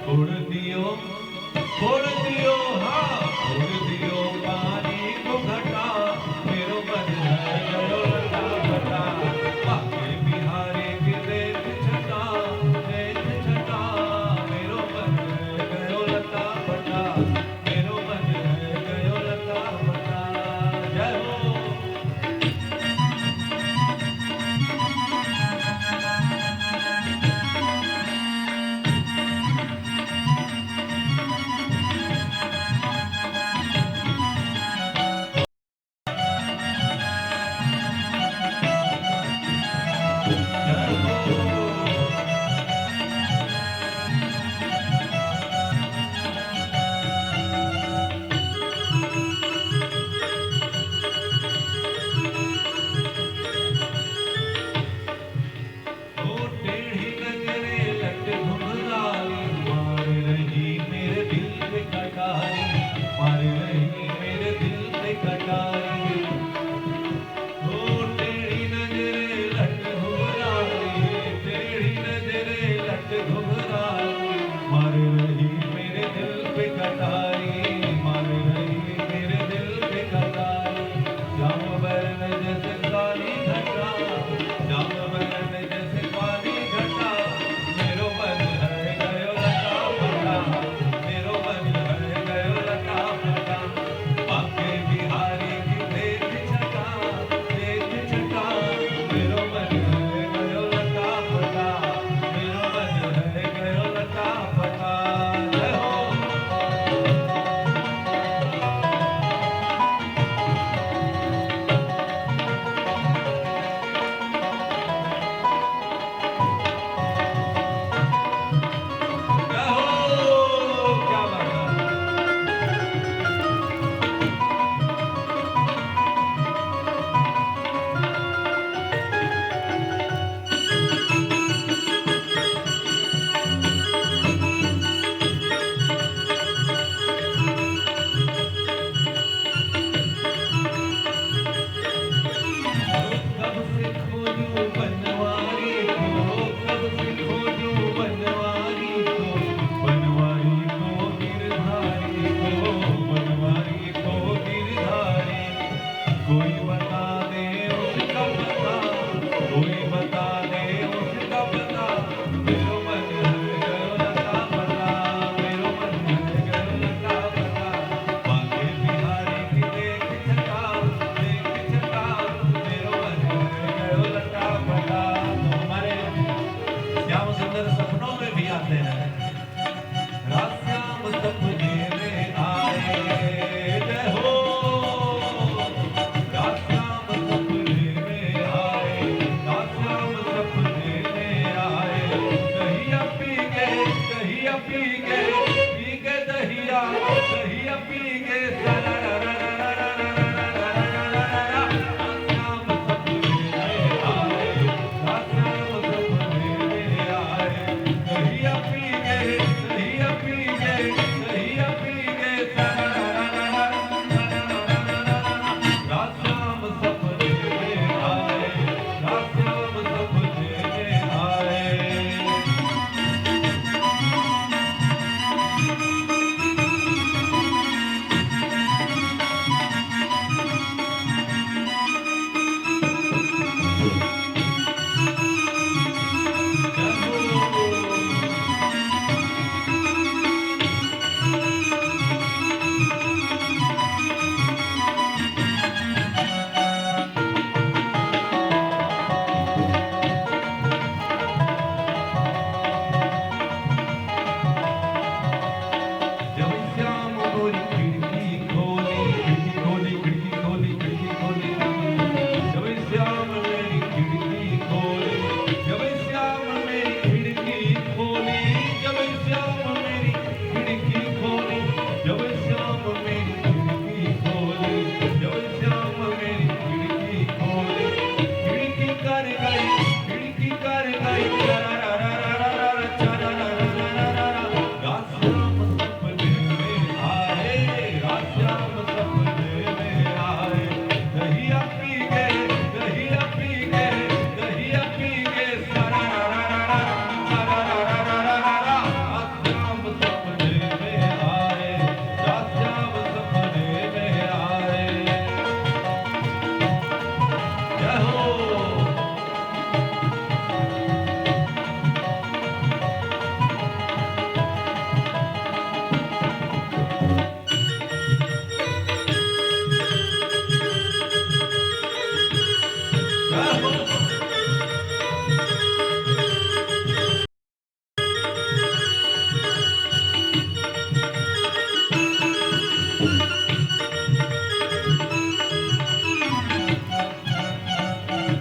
फोड़ दियो हाँ फोड़ दियो पानी को घटा, मेरो मन है गयो लटा फटा। बाके बिहारी की रेत छटा, मेरो मन है गयो लटा फटा, मेरो मन है गयो लटा फटा। जय हो।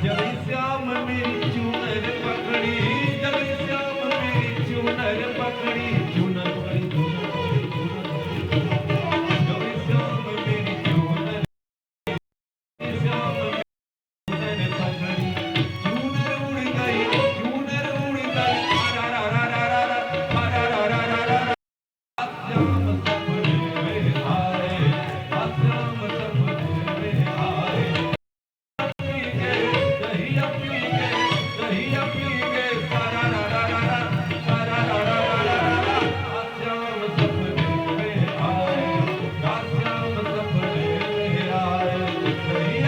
जब श्याम मेरी चूनर पकड़ी, जब श्याम मेरी चूनर पकड़ी, चूनर पकड़ी, जब श्याम मेरी चूनर, श्याम मेरी चूनर पकड़ी, चूनर उड़ गई, चूनर उड़ गई, रा रा रा रा रा रा रा रा रा रा रा। श्याम सपने में आए, श्याम सपने में आए, दहिया पी के सारा रा रा रा रा, सारा रा रा रा रा रा। श्याम सपने में आए, श्याम सपने में आए, दहिया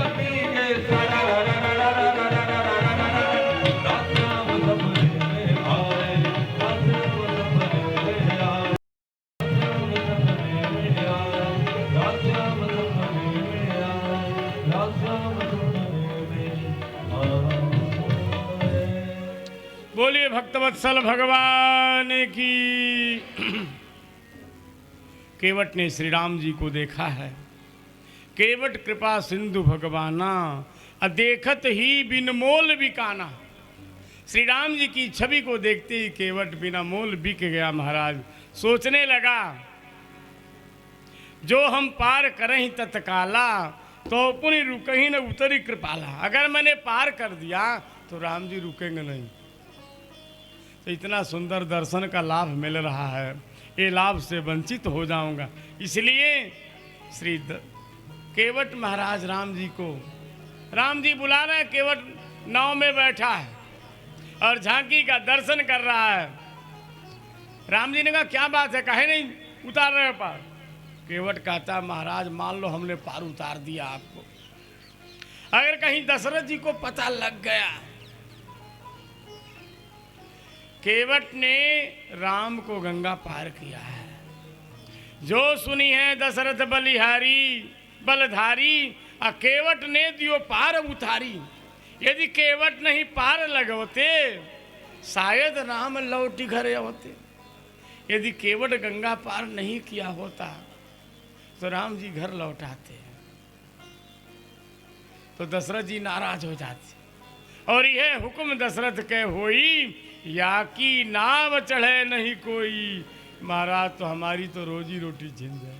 पी के सारा रा रा रा रा रा रा रा रा रा रा। श्याम सपने में आए, श्याम सपने में आए, श्याम सपने में आए, श्याम सपने में आए, श्याम सपने में आए।
बोलिए भक्तवत्सल भगवान की। केवट ने श्री राम जी को देखा है। केवट कृपा सिंधु भगवाना, अदेखत ही बिन मोल बिकाना। श्री राम जी की छवि को देखते ही केवट बिना मोल बिक गया महाराज। सोचने लगा जो हम पार करें तत्काला, तो पुनि रुकही न उतरी कृपाला। अगर मैंने पार कर दिया तो राम जी रुकेंगे नहीं। तो इतना सुंदर दर्शन का लाभ मिल रहा है, ये लाभ से वंचित हो जाऊंगा। इसलिए श्री केवट महाराज राम जी को, राम जी बुला रहे हैं, केवट नाव में बैठा है और झांकी का दर्शन कर रहा है। राम जी ने कहा क्या बात है, काहे नहीं उतार रहे पार? केवट कहता महाराज मान लो हमने पार उतार दिया आपको, अगर कहीं दशरथ जी को पता लग गया। केवट ने राम को गंगा पार किया है। जो सुनी है दशरथ बलिहारी बलधारी, आ केवट ने दियो पार उतारी। यदि केवट नहीं पार लगोते शायद राम लौटी घरे होते। यदि केवट गंगा पार नहीं किया होता तो राम जी घर लौटाते, तो दशरथ जी नाराज हो जाते। और यह हुक्म दशरथ के होई, या की नाव चढ़े नहीं कोई। महाराज तो हमारी तो रोजी रोटी छिन जाए,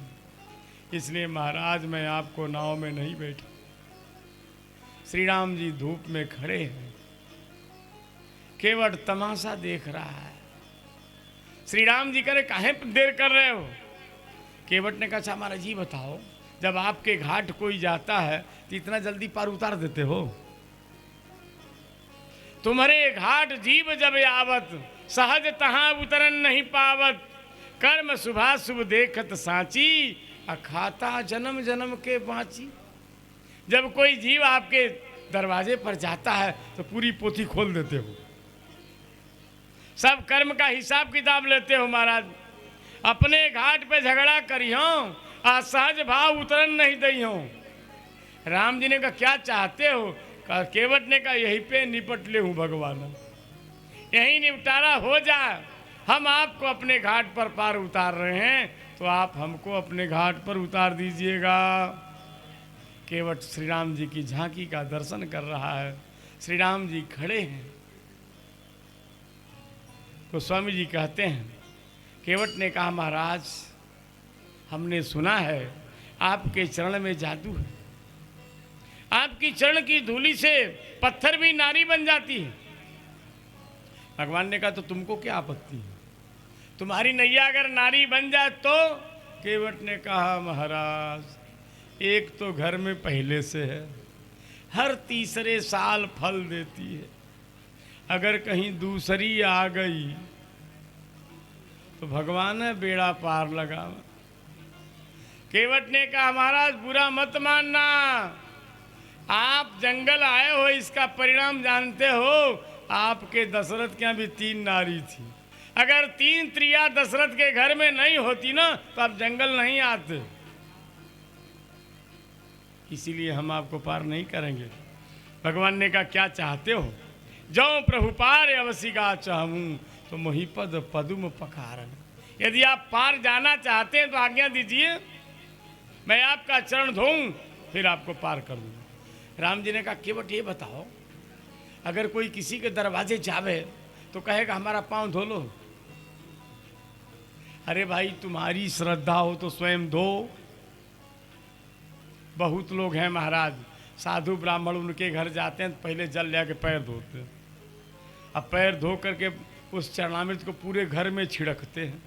इसलिए महाराज मैं आपको नाव में नहीं बैठा। श्री राम जी धूप में खड़े हैं, केवट तमाशा देख रहा है। श्री राम जी करे काहे देर कर रहे हो? केवट ने कहा हमारा जी बताओ, जब आपके घाट कोई जाता है तो इतना जल्दी पार उतार देते हो? तुम्हारे घाट जीव जब आवत, सहज तहाँ उतरन नहीं पावत। कर्म शुभा शुभ देखत साची, अखाता जन्म जन्म के बाँची। जब कोई जीव आपके दरवाजे पर जाता है तो पूरी पोथी खोल देते हो, सब कर्म का हिसाब किताब लेते हो। महाराज अपने घाट पे झगड़ा करी हो, असहज भाव उतरन नहीं दई हो। राम जी ने कहा क्या चाहते हो? केवट ने कहा यहीं पे निपट ले हूँ भगवान, यहीं निपटारा हो जाए। हम आपको अपने घाट पर पार उतार रहे हैं, तो आप हमको अपने घाट पर उतार दीजिएगा। केवट श्री राम जी की झांकी का दर्शन कर रहा है। श्री राम जी खड़े हैं। गोस्वामी जी कहते हैं केवट ने कहा महाराज हमने सुना है आपके चरण में जादू है, आपकी चरण की धूली से पत्थर भी नारी बन जाती है। भगवान ने कहा तो तुमको क्या आपत्ति है, तुम्हारी नैया अगर नारी बन जाए तो? केवट ने कहा महाराज एक तो घर में पहले से है, हर तीसरे साल फल देती है, अगर कहीं दूसरी आ गई तो भगवान है बेड़ा पार लगा। केवट ने कहा महाराज बुरा मत मानना, आप जंगल आए हो इसका परिणाम जानते हो। आपके दशरथ के यहाँ भी 3 नारी थी, अगर 3 स्त्रियां दशरथ के घर में नहीं होती ना तो आप जंगल नहीं आते। इसीलिए हम आपको पार नहीं करेंगे। भगवान ने कहा क्या चाहते हो? जो प्रभु पार अवसिका चाहूँ तो मोहि पद पदुम पकारन। यदि आप पार जाना चाहते हैं तो आज्ञा दीजिए, मैं आपका चरण धोऊं, फिर आपको पार कर दूँ। राम जी ने कहा केवट ये बताओ, अगर कोई किसी के दरवाजे जावे तो कहेगा हमारा पाँव धो लो। अरे भाई, तुम्हारी श्रद्धा हो तो स्वयं धो। बहुत लोग हैं महाराज, साधु ब्राह्मण उनके घर जाते हैं तो पहले जल ले के पैर धोते हैं, अब पैर धो करके उस चरणामृत को पूरे घर में छिड़कते हैं,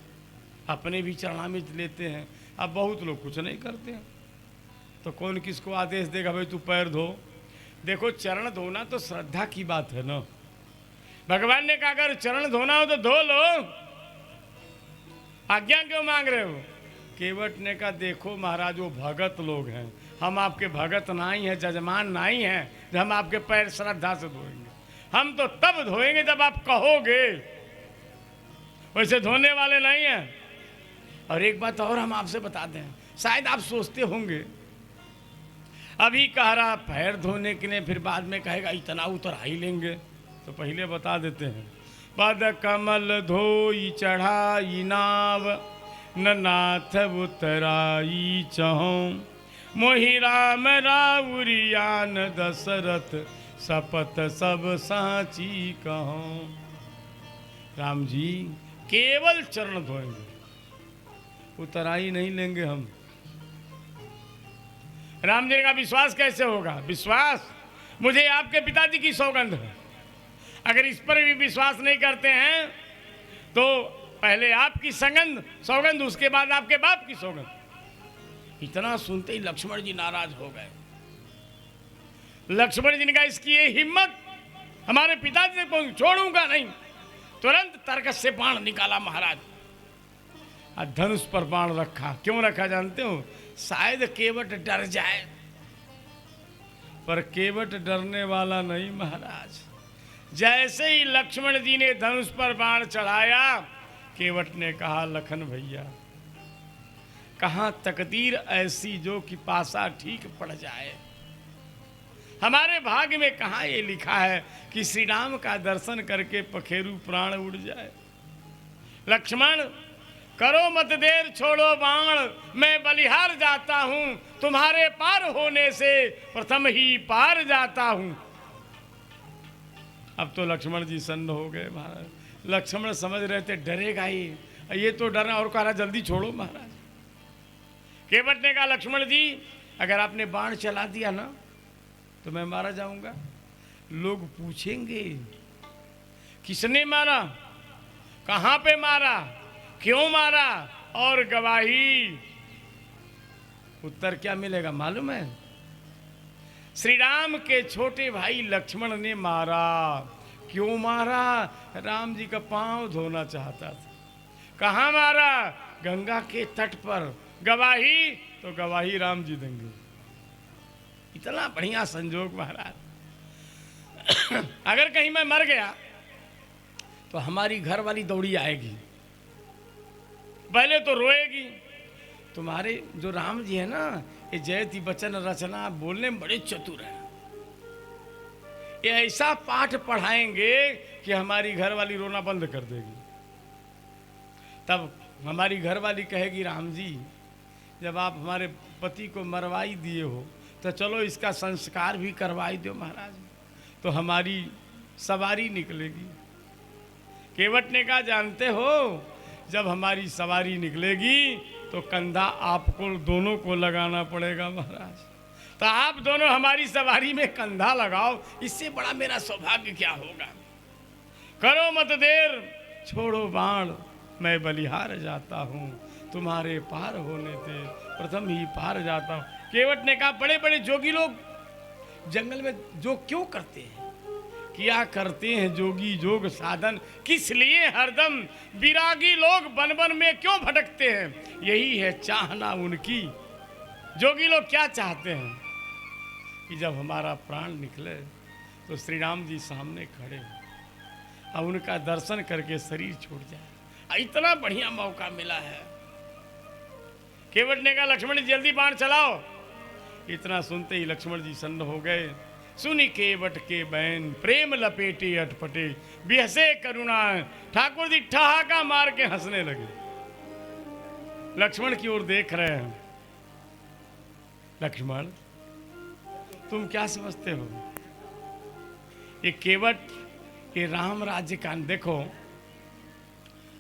अपने भी चरणामृत लेते हैं। अब बहुत लोग कुछ नहीं करते हैं, तो कौन किसको आदेश देगा भाई तू पैर धो। देखो, चरण धोना तो श्रद्धा की बात है ना। भगवान ने कहा अगर चरण धोना हो तो धो लो, आज्ञा क्यों मांग रहे हो। केवट ने कहा देखो महाराज, वो भगत लोग हैं, हम आपके भगत नहीं हैं, जजमान नहीं हैं जो हम आपके पैर श्रद्धा से धोएंगे। हम तो तब धोएंगे जब आप कहोगे, वैसे धोने वाले नहीं हैं। और एक बात और हम आपसे बता दें, शायद आप सोचते होंगे अभी कह रहा पैर धोने के लिए, फिर बाद में कहेगा इतना उतर ही लेंगे, तो पहले बता देते हैं। पद कमल धोई चढ़ाई नाव, न नाथ उतराई चहों, मोहि राम राउरियान दशरथ, सपत सब साची कहों। राम जी केवल चरण धोएंगे, उतराई नहीं लेंगे हम। राम जी का विश्वास कैसे होगा। विश्वास मुझे आपके पिताजी की सौगंध है, अगर इस पर भी विश्वास नहीं करते हैं तो पहले आपकी सौगंध, उसके बाद आपके बाप की सौगंध। इतना सुनते ही लक्ष्मण जी नाराज हो गए। लक्ष्मण जी ने कहा इसकी ये हिम्मत, हमारे पिताजी को छोड़ूंगा नहीं। तुरंत तर्कस से बाण निकाला महाराज, और धनुष पर बाण रखा। क्यों रखा जानते हो, शायद केवट डर जाए, पर केवट डरने वाला नहीं महाराज। जैसे ही लक्ष्मण जी ने धनुष पर बाण चढ़ाया, केवट ने कहा लखन भैया, कहाँ तकदीर ऐसी जो कि पासा ठीक पड़ जाए। हमारे भाग्य में कहाँ ये लिखा है कि श्री राम का दर्शन करके पखेरु प्राण उड़ जाए। लक्ष्मण करो मत देर, छोड़ो बाण, मैं बलिहार जाता हूं, तुम्हारे पार होने से प्रथम ही पार जाता हूं। अब तो लक्ष्मण जी सन्न हो गए महाराज। लक्ष्मण समझ रहे थे डरेगा ही, ये तो डरा और कहा जल्दी छोड़ो महाराज। केवट ने कहा लक्ष्मण जी अगर आपने बाण चला दिया ना तो मैं मारा जाऊंगा। लोग पूछेंगे किसने मारा, कहां पे मारा, क्यों मारा, और गवाही। उत्तर क्या मिलेगा मालूम है, श्री राम के छोटे भाई लक्ष्मण ने मारा। क्यों मारा, राम जी का पांव धोना चाहता था। कहाँ मारा, गंगा के तट पर। गवाही, तो गवाही राम जी देंगे। इतना बढ़िया संजोग महाराज। अगर कहीं मैं मर गया तो हमारी घर वाली दौड़ी आएगी, पहले तो रोएगी। तुम्हारे जो राम जी है ना, ये जयति वचन रचना बोलने में बड़े चतुर हैं। ये ऐसा पाठ पढ़ाएंगे कि हमारी घर वाली रोना बंद कर देगी। तब हमारी घर वाली कहेगी राम जी जब आप हमारे पति को मरवाई दिए हो तो चलो इसका संस्कार भी करवाई दो महाराज, तो हमारी सवारी निकलेगी। केवट ने कहा जानते हो जब हमारी सवारी निकलेगी तो कंधा आपको दोनों को लगाना पड़ेगा महाराज। तो आप दोनों हमारी सवारी में कंधा लगाओ, इससे बड़ा मेरा सौभाग्य क्या होगा। करो मत देर, छोड़ो बाण, मैं बलिहार जाता हूँ, तुम्हारे पार होने से प्रथम ही पार जाता हूँ। केवट ने कहा बड़े बड़े जोगी लोग जंगल में जो क्यों करते हैं, किया करते हैं जोगी जोग साधन, किस लिए हरदम विरागी लोग बन बन में क्यों भटकते हैं, यही है चाहना उनकी। जोगी लोग क्या चाहते हैं कि जब हमारा प्राण निकले तो श्री राम जी सामने खड़े हो और उनका दर्शन करके शरीर छूट जाए। इतना बढ़िया मौका मिला है। केवट ने कहा लक्ष्मण जी जल्दी बाण चलाओ। इतना सुनते ही लक्ष्मण जी सन्न हो गए। सुनी केवट के बैन, प्रेम लपेटे अटपटे, बिहसे करुणा, ठाकुर जी ठहाका मार के हंसने लगे। लक्ष्मण की ओर देख रहे हैं। लक्ष्मण, तुम क्या समझते हो? ये केवट, ये राम राज्य का, देखो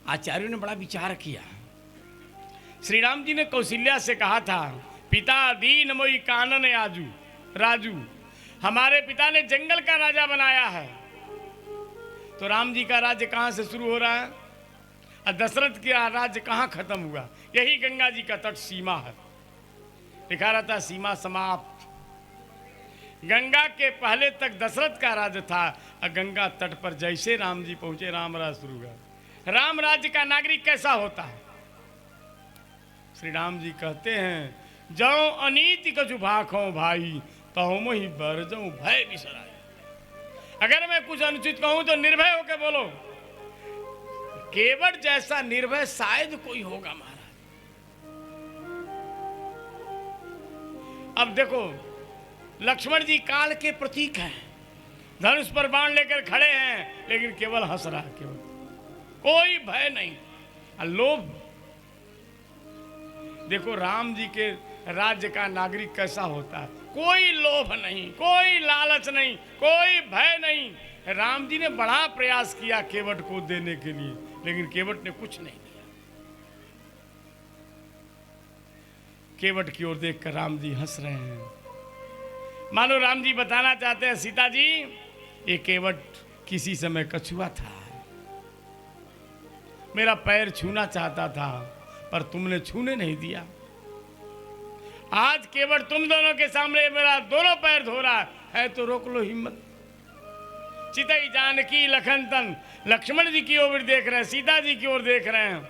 आचार्यों ने बड़ा विचार किया। श्री राम जी ने कौशल्या से कहा था, पिता दीन मोई कानन आजू राजू, हमारे पिता ने जंगल का राजा बनाया है। तो राम जी का राज्य कहाँ से शुरू हो रहा है और दशरथ का राज्य कहाँ खत्म हुआ? यही गंगा जी का तट सीमा है। लिखा रहता सीमा समाप्त। गंगा के पहले तक दशरथ का राज्य था और गंगा तट पर जैसे राम जी पहुंचे राम राज्य शुरू हुआ। राम राज्य का नागरिक कैसा होता है? श्री राम जी कहते हैं, जाओ अनीति कछु भाखो भाई, तहुम ही बर जाऊं भय बिसराई। अगर मैं कुछ अनुचित कहूं तो निर्भय होकर बोलो। केवट जैसा निर्भय शायद कोई होगा महाराज। अब देखो, लक्ष्मण जी काल के प्रतीक हैं, धनुष पर बाण लेकर खड़े हैं, लेकिन केवल हंस रहा है, केवल कोई भय नहीं। लोभ, देखो राम जी के राज्य का नागरिक कैसा होता है? कोई लोभ नहीं, कोई लालच नहीं, कोई भय नहीं। राम जी ने बड़ा प्रयास किया केवट को देने के लिए, लेकिन केवट ने कुछ नहीं दिया। केवट की ओर देखकर राम जी हंस रहे हैं, मानो राम जी बताना चाहते हैं, सीता जी ये केवट किसी समय कछुआ था, मेरा पैर छूना चाहता था पर तुमने छूने नहीं दिया। आज केवट तुम दोनों के सामने मेरा दोनों पैर धो रहा है, तो रोक लो हिम्मत। चितई जानकी लखन तन, लक्ष्मण जी की ओर देख रहे हैं, सीता जी की ओर देख रहे हैं।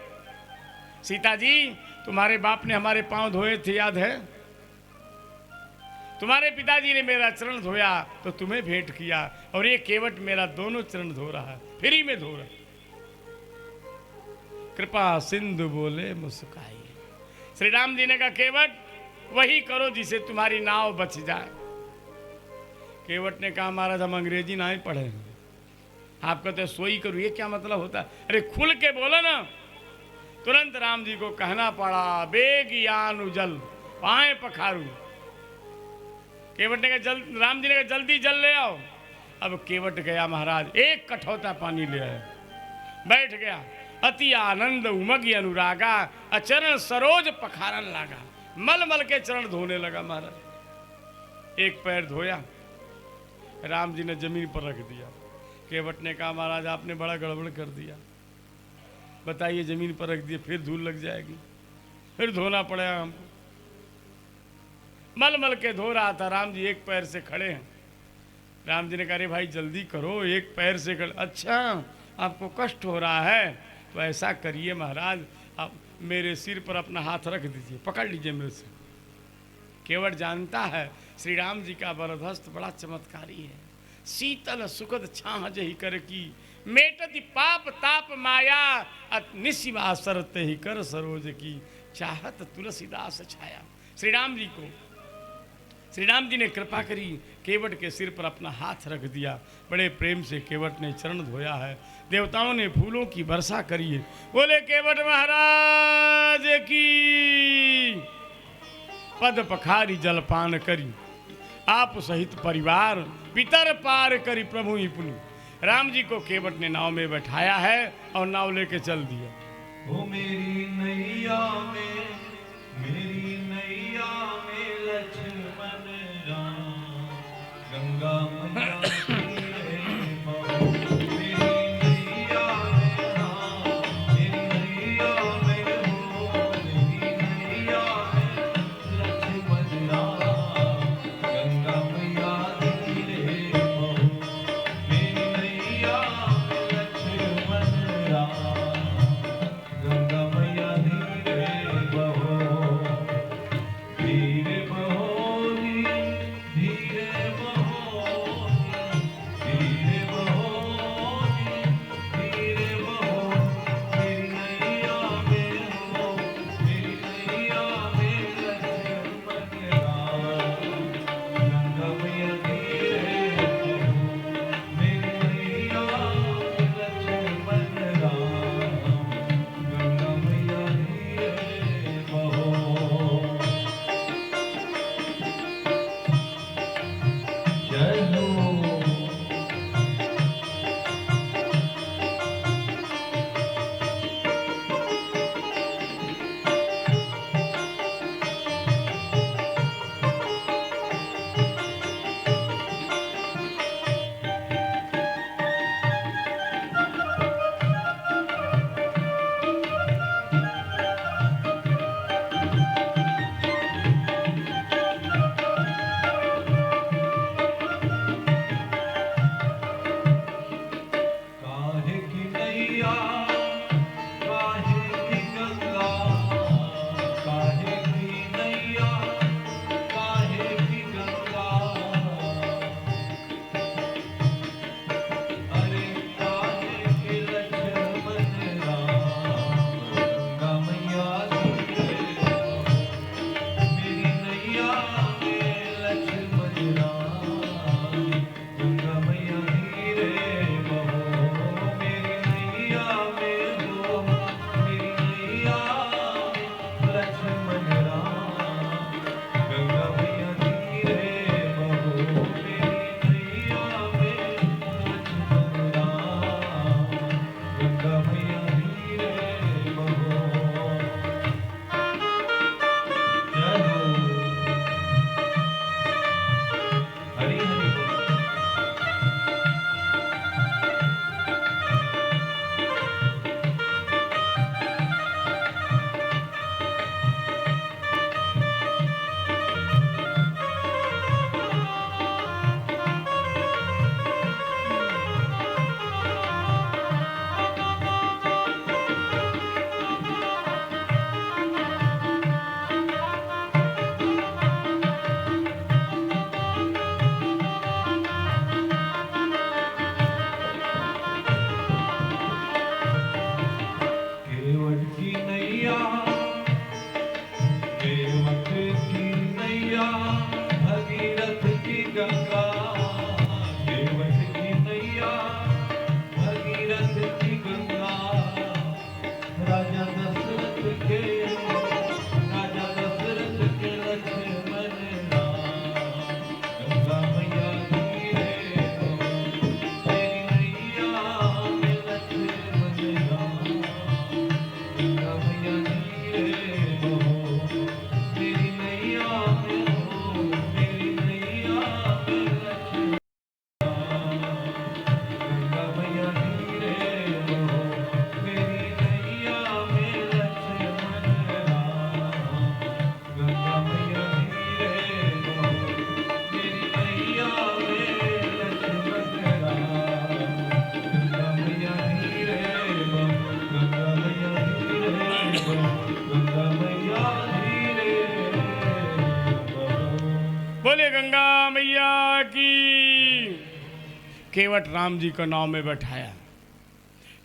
सीता जी, तुम्हारे बाप ने हमारे पांव धोए थे, याद है? तुम्हारे पिताजी ने मेरा चरण धोया तो तुम्हें भेंट किया, और ये केवट मेरा दोनों चरण धो रहा है, फ्री में धो रहा। कृपा सिंधु बोले मुस्काई। श्री राम जी ने कहा, केवट वही करो जिसे तुम्हारी नाव बच जाए। केवट ने कहा, महाराज हम अंग्रेजी ना ही पढ़े हैं, आप कहते सोई करो, ये क्या मतलब होता है? अरे खुल के बोलो ना। तुरंत राम जी को कहना पड़ा, बेग यान उजल पाए पखारू। केवट ने कहा, राम जी ने कहा जल्दी जल ले आओ। अब केवट गया महाराज, एक कठौता पानी ले आया, बैठ गया। अति आनंद उमगी अनुरागा, अचरण सरोज पखारन लागा। मल मल के चरण धोने लगा महाराज। एक पैर धोया, राम जी ने जमीन पर रख दिया। केवट ने कहा, महाराज आपने बड़ा गड़बड़ कर दिया, बताइए जमीन पर रख दिए, फिर धूल लग जाएगी, फिर धोना पड़ेगा हमको। मल मल के धो रहा था, राम जी एक पैर से खड़े हैं। राम जी ने कहा, अरे भाई जल्दी करो, एक पैर से खड़े। अच्छा आपको कष्ट हो रहा है, तो ऐसा करिए महाराज, आप मेरे सिर पर अपना हाथ रख दीजिए, पकड़ लीजिए मेरे से। केवट जानता है श्री राम जी का वरदहस्त बड़ा चमत्कारी है। शीतल सुखद छाह जही कर की, मेटति पाप ताप माया, निशिवा सरते ही कर सरोज की, चाहत तुलसीदास छाया। श्री राम जी ने कृपा करी, केवट के सिर पर अपना हाथ रख दिया। बड़े प्रेम से केवट ने चरण धोया है। देवताओं ने फूलों की वर्षा करी है। बोले केवट महाराज की। पद पखारी जलपान करी, आप सहित परिवार पितर पार करी प्रभु ही पुनि। राम जी को केवट ने नाव में बैठाया है और नाव लेके चल दिया।
ओ मेरी नैया में, मेरी नैया में लक्ष्मण राम, गंगा मैया
केवट राम जी को नाव में बैठाया,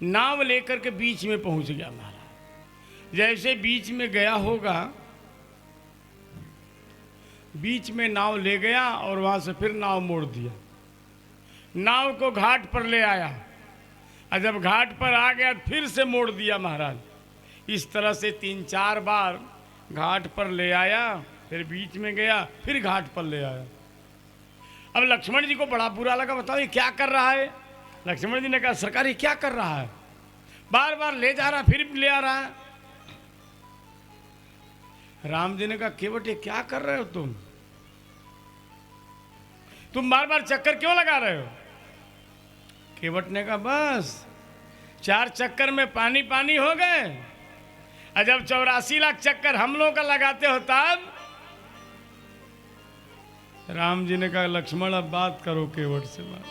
नाव लेकर के बीच में पहुंच गया महाराज। जैसे बीच में गया होगा, बीच में नाव ले गया और वहां से फिर नाव मोड़ दिया, नाव को घाट पर ले आया, और जब घाट पर आ गया फिर से मोड़ दिया महाराज। इस तरह से 3-4 बार घाट पर ले आया, फिर बीच में गया, फिर घाट पर ले आया। अब लक्ष्मण जी को बड़ा बुरा लगा, बताओ ये क्या कर रहा है। लक्ष्मण जी ने कहा सरकार ये क्या कर रहा है, बार बार ले जा रहा फिर ले आ रहा है। राम जी ने कहा केवट ये क्या कर रहे हो तुम बार बार चक्कर क्यों लगा रहे हो। केवट ने कहा बस 4 चक्कर में पानी पानी हो गए, और जब 84 लाख चक्कर हम लोगों का लगाते हो तब। राम जी ने कहा लक्ष्मण अब बात करो केवट से बात।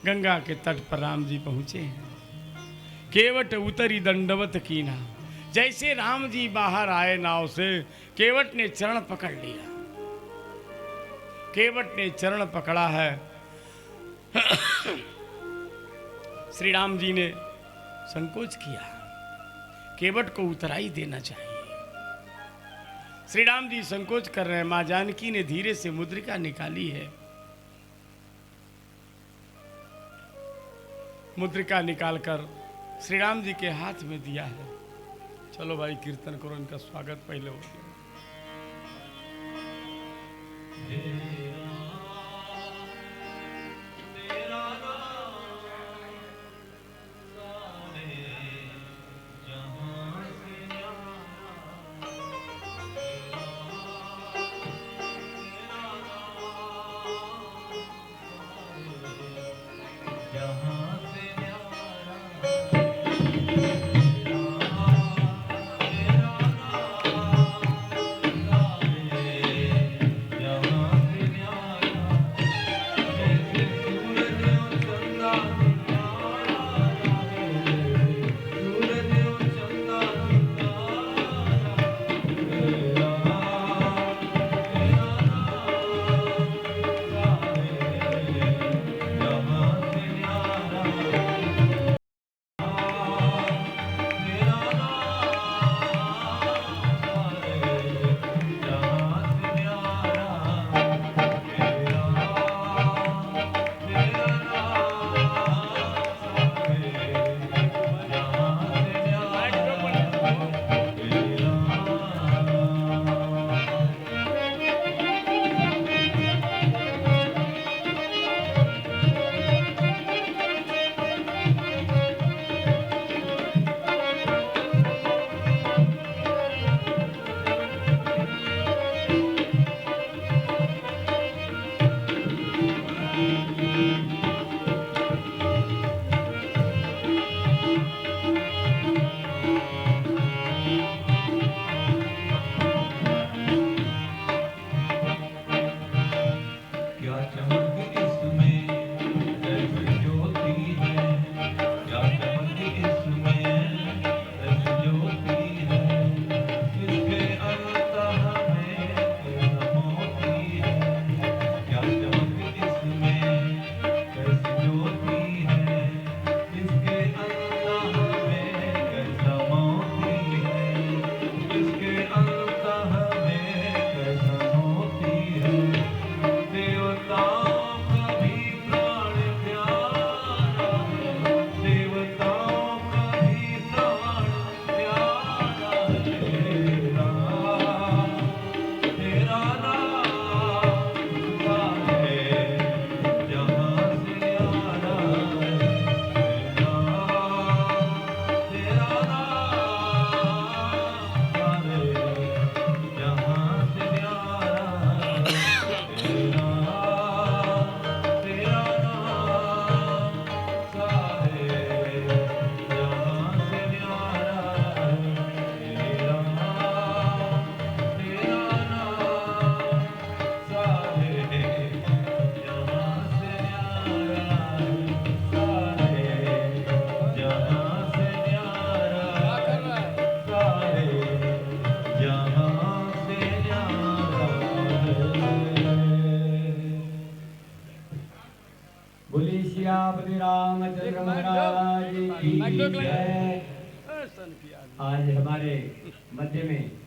गंगा के तट पर राम जी पहुंचे हैं, केवट उतरी दंडवत कीना। जैसे राम जी बाहर आए नाव से, केवट ने चरण पकड़ लिया। केवट ने चरण पकड़ा है, श्री राम जी ने संकोच किया, केवट को उतराई देना चाहिए। श्री राम जी संकोच कर रहे हैं। मां जानकी ने धीरे से मुद्रिका निकाली है, मुद्रिका निकालकर श्री राम जी के हाथ में दिया है। चलो भाई कीर्तन करो, इनका स्वागत पहले हो गया।
प्रजापति रामचंद्र महाराज की जय। आज हमारे मध्य में